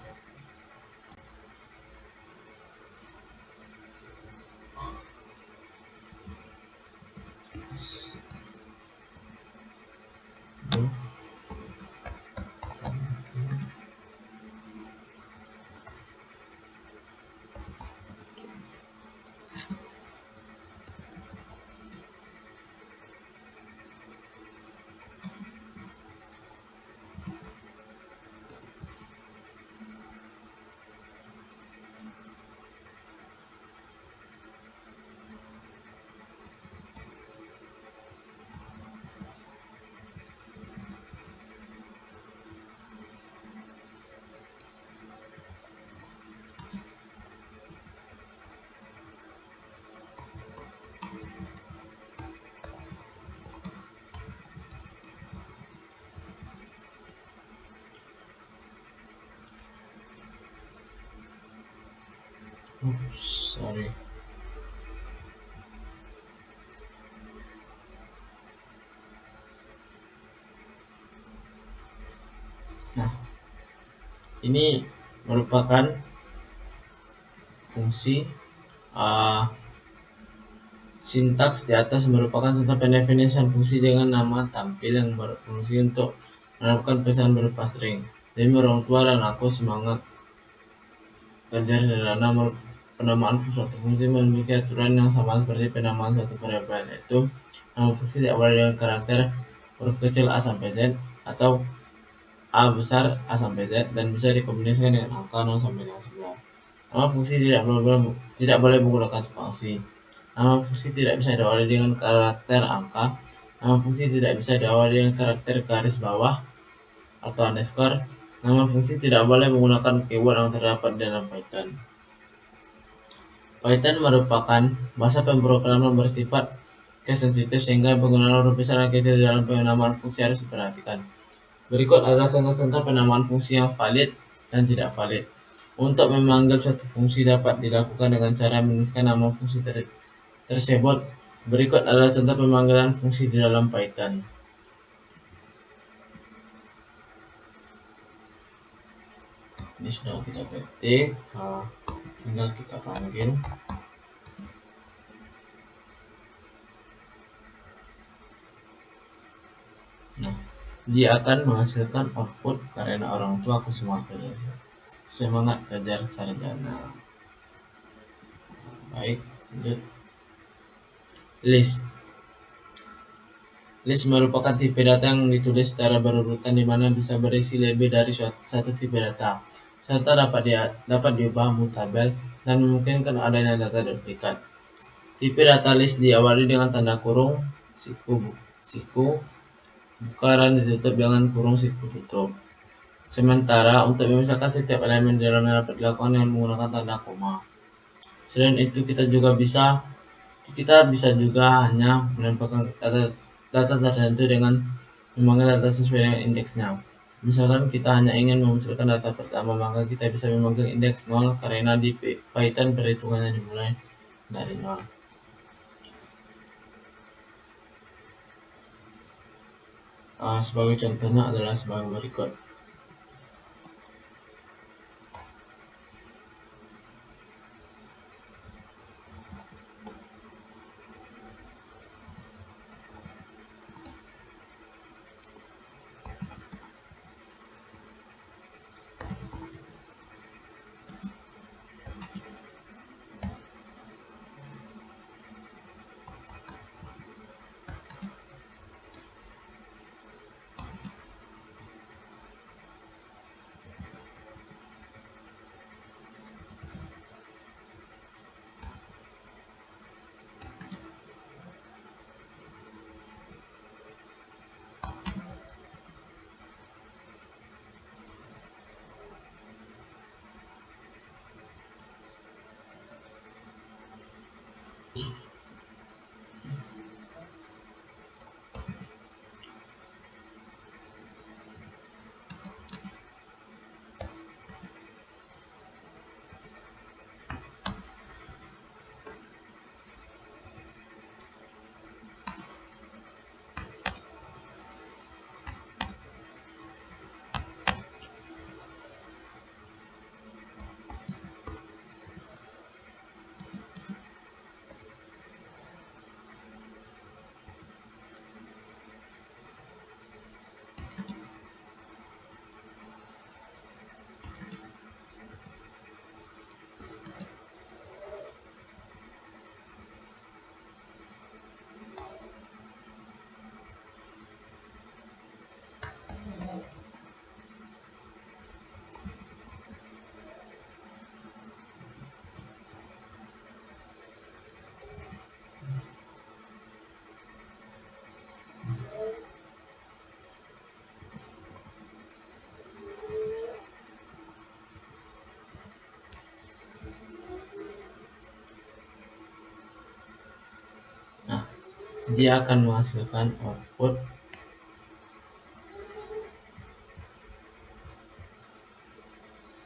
Nah, ini merupakan fungsi. Sintaks di atas merupakan contoh pendefinisian fungsi dengan nama tampil yang berfungsi untuk menerapkan pesan berupa string. Demi orang tua dan aku semangat. Kerja sederhana. Penamaan suatu fungsi memiliki aturan yang sama seperti penamaan suatu variabel, yaitu nama fungsi diawali dengan karakter huruf kecil A sampai Z atau A besar A sampai Z dan bisa dikombinasikan dengan angka 0 sampai dengan 9. Nama fungsi tidak boleh menggunakan spasi. Nama fungsi tidak bisa diawali dengan karakter angka. Nama fungsi tidak bisa diawali dengan karakter garis bawah atau underscore. Nama fungsi tidak boleh menggunakan keyword yang terdapat dalam Python. Python merupakan bahasa pemrograman bersifat case sensitif sehingga penggunaan huruf besar dan kecil dalam penamaan fungsi harus diperhatikan. Berikut adalah contoh-contoh penamaan fungsi yang valid dan tidak valid. Untuk memanggil suatu fungsi dapat dilakukan dengan cara menuliskan nama fungsi tersebut. Berikut adalah contoh pemanggilan fungsi di dalam Python. Ini sudah kita ketik, tinggal kita panggil. Nah, dia akan menghasilkan output karena orang tua aku semangat kejar sarjana. Baik, lanjut. List. List merupakan tipe data yang ditulis secara berurutan di mana bisa berisi lebih dari satu tipe data, serta dapat diubah mutabel dan memungkinkan adanya data duplikat. Tipe data list diawali dengan tanda kurung siku buka dan ditutup dengan kurung siku tutup. Sementara untuk memisahkan setiap elemen di dalamnya dapat dilakukan dengan menggunakan tanda koma. Selain itu kita bisa juga hanya menempelkan data tertentu dengan memanggil data sesuai dengan indeksnya. Misalkan kita hanya ingin memunculkan data pertama, maka kita bisa memanggil indeks 0 karena di Python perhitungannya dimulai dari 0. Sebagai contohnya adalah sebagai berikut. Dia akan menghasilkan output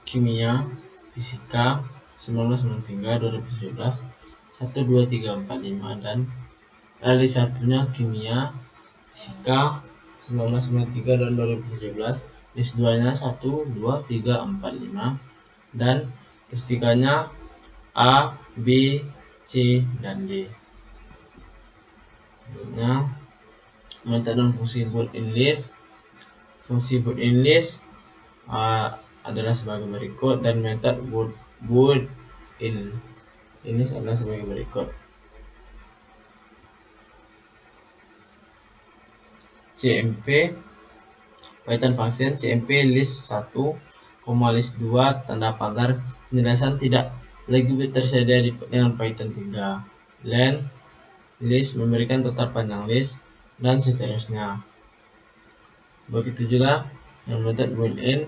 kimia, fisika 1993, 2017, 1, 2, 3, 4, 5, dan list satunya kimia, fisika 1993 dan 2017, list 2 nya 1, 2, 3, 4, 5, dan list 3 nya A, B, C, dan D. Metode dan fungsi built-in list. Fungsi built-in list adalah sebagai berikut, dan metode built-in ini adalah sebagai berikut. CMP Python function CMP list 1, list 2 tanda pagar penjelasan tidak lagi tersedia dengan Python 3. Len list memberikan total panjang list, dan seterusnya. Begitu juga dengan metode built-in,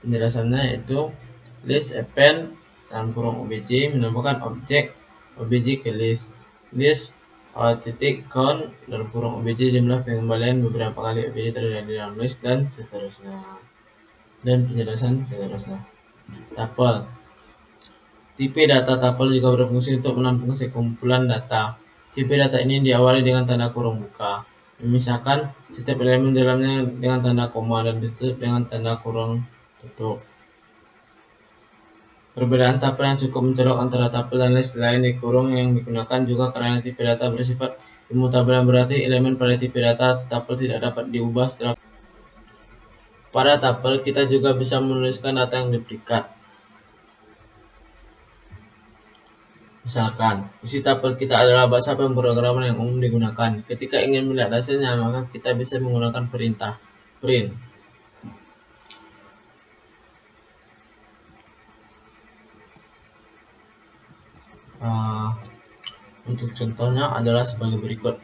penjelasannya yaitu list append dalam kurung obj menambahkan obj ke list titik count dalam kurung obj jumlah pengembalian beberapa kali obj terjadi dalam list, dan seterusnya, dan penjelasan seterusnya. Tuple. Tipe data tuple juga berfungsi untuk menampung sekumpulan data. Tipe data ini diawali dengan tanda kurung buka, memisahkan setiap elemen dalamnya dengan tanda koma, dan ditutup dengan tanda kurung tutup. Perbedaan tuple yang cukup mencolok antara tuple dan list lain di kurung yang digunakan juga karena tipe data bersifat Imutabilan berarti elemen pada tipe data tuple tidak dapat diubah setelah. Pada tuple kita juga bisa menuliskan data yang duplikat. Misalkan, isi tuple kita adalah bahasa pemrograman yang umum digunakan. Ketika ingin melihat hasilnya, maka kita bisa menggunakan perintah print. Untuk contohnya adalah sebagai berikut.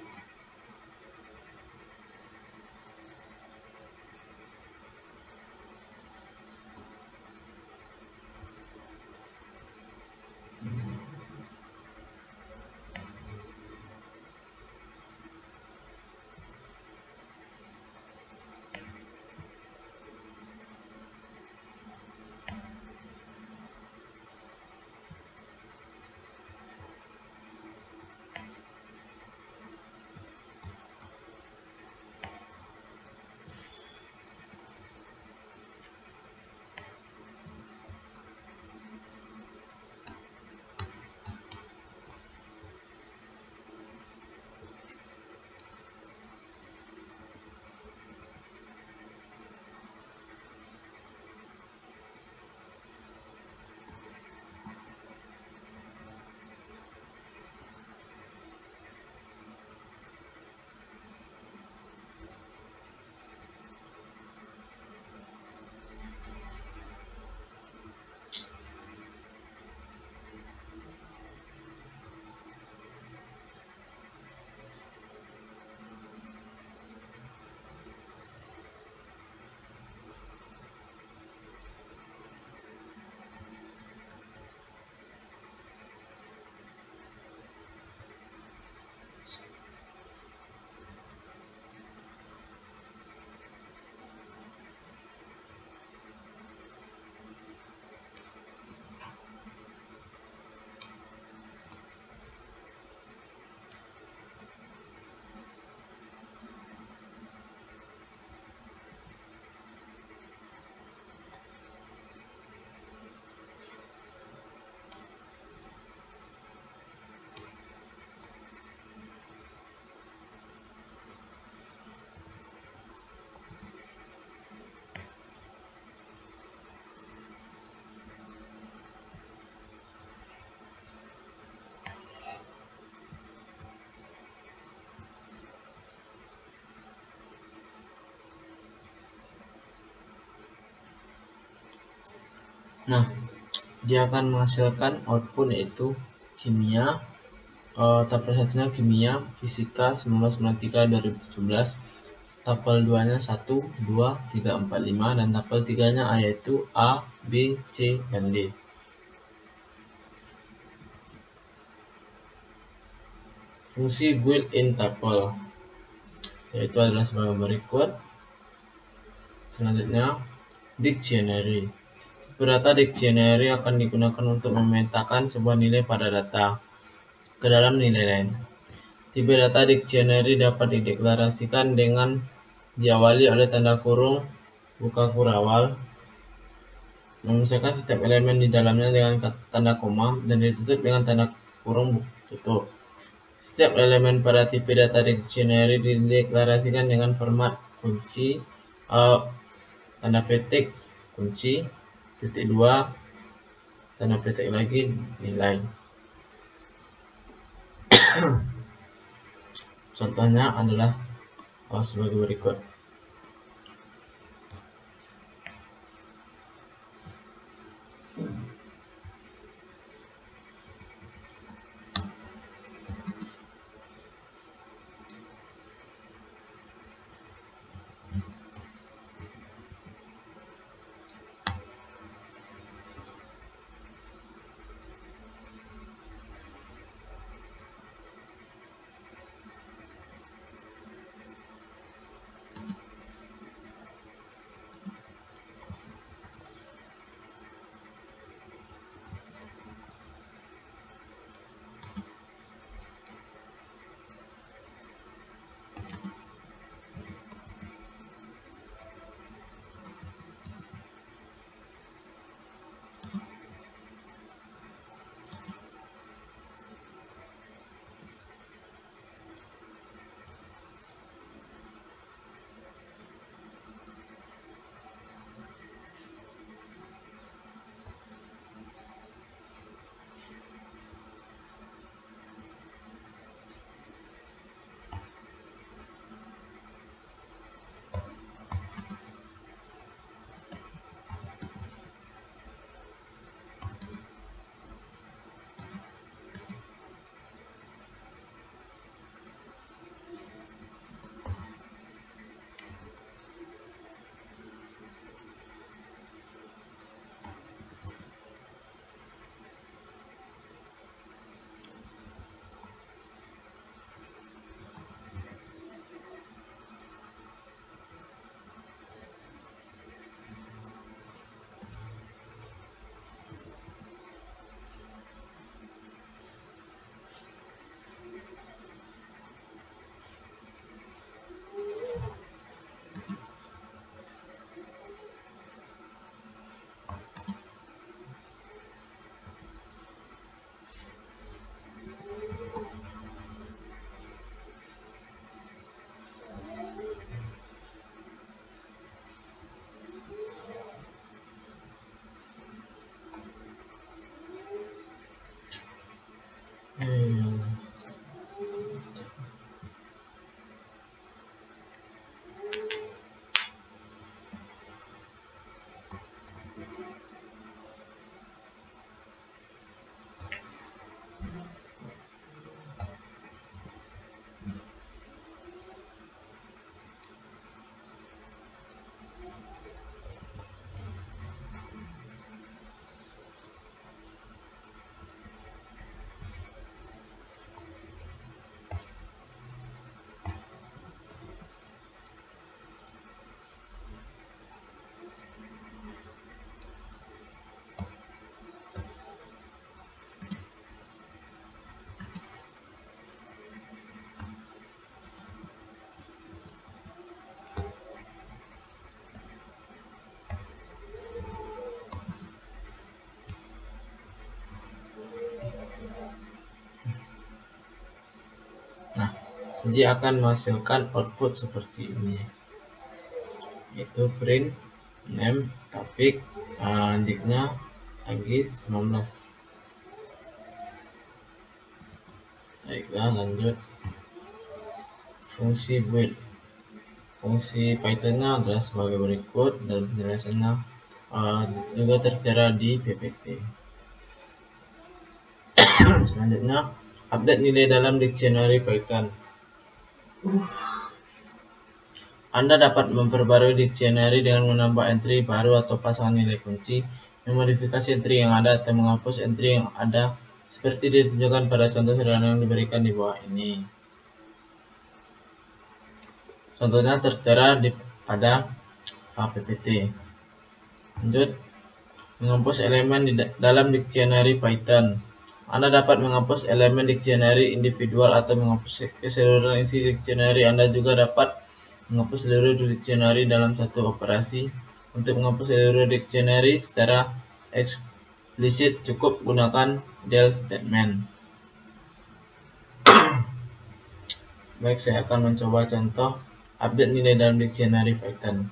Nah, dia akan menghasilkan output yaitu kimia, tabel satunya kimia, fisika 1993-2017, tabel 2-nya 1, 2, 3, 4, 5, dan tabel 3-nya yaitu A, B, C, dan D. Fungsi built-in tuple yaitu adalah sebagai berikut. Selanjutnya, dictionary. Data dictionary akan digunakan untuk memetakan sebuah nilai pada data ke dalam nilai lain. Tipe data dictionary dapat dideklarasikan dengan diawali oleh tanda kurung buka kurawal, memisahkan setiap elemen di dalamnya dengan tanda koma, dan ditutup dengan tanda kurung tutup. Setiap elemen pada tipe data dictionary dideklarasikan dengan format kunci, tanda petik, kunci, titik 2, tanda petik lagi, nilai. Contohnya adalah sebagai berikut. Hmm. Nah, dia akan menghasilkan output seperti ini, yaitu print name Taufik, adiknya lagi 19. Baiklah, lanjut. Fungsi build. Fungsi Python-nya adalah sebagai berikut dan penjelasannya juga tertera di PPT. Selanjutnya, update nilai dalam dictionary Python. Anda dapat memperbarui dictionary dengan menambah entry baru atau pasangan nilai kunci, memodifikasi entry yang ada, atau menghapus entry yang ada seperti ditunjukkan pada contoh sederhana yang diberikan di bawah ini. Contohnya tertera pada PPT. Lanjut, menghapus elemen di dalam dictionary Python. Anda dapat menghapus elemen dictionary individual atau menghapus keseluruhan isi dictionary. Anda juga dapat menghapus seluruh dictionary dalam satu operasi. Untuk menghapus seluruh dictionary secara eksplisit cukup gunakan del statement. Baik, saya akan mencoba contoh update nilai dalam dictionary Python.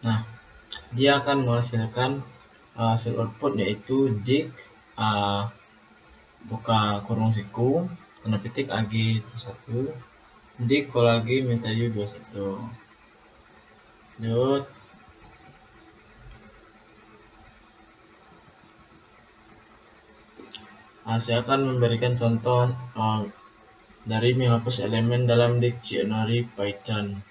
Nah, dia akan menghasilkan hasil output yaitu dik buka kurung siku tanda petik ag 1 dik kolagi metayu 21 dot saya akan memberikan contoh dari menghapus elemen dalam dictionary Python.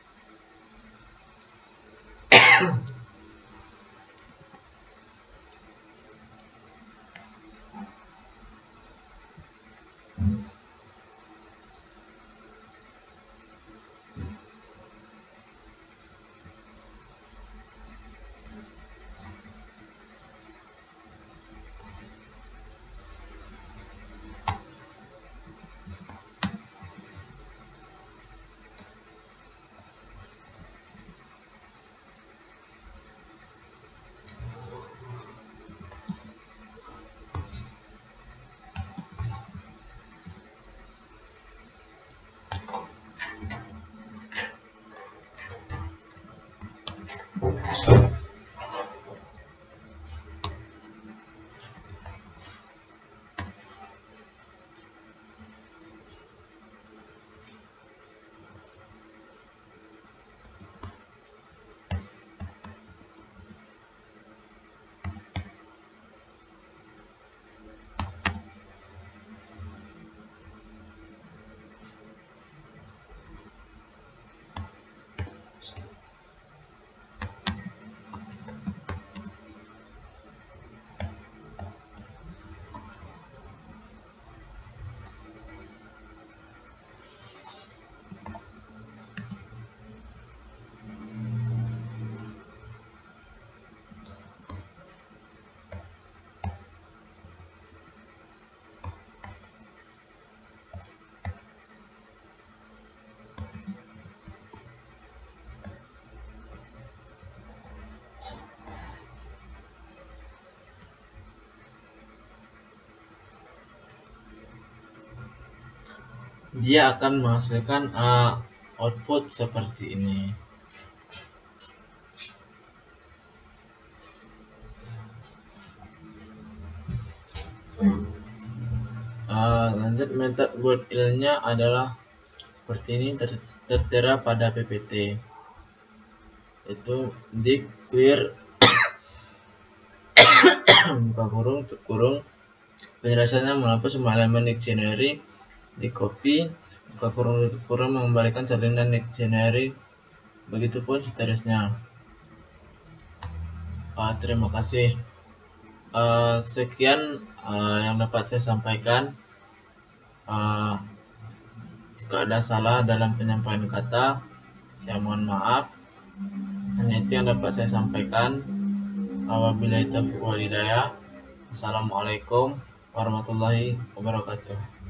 Dia akan menghasilkan output seperti ini. Lanjut, metode buat ilnya adalah seperti ini, tertera pada PPT. Itu dik clear buka kurung tutup kurung. Penjelasannya menghapus semua elemen dictionary, di copy buka kurung tutup kurung, mengembalikan salinan dictionary, begitupun seterusnya. Terima kasih. Sekian yang dapat saya sampaikan. Jika ada salah dalam penyampaian kata, saya mohon maaf. Hanya itu yang dapat saya sampaikan. Wabillahi taufiq wal hidayah. Assalamualaikum warahmatullahi wabarakatuh.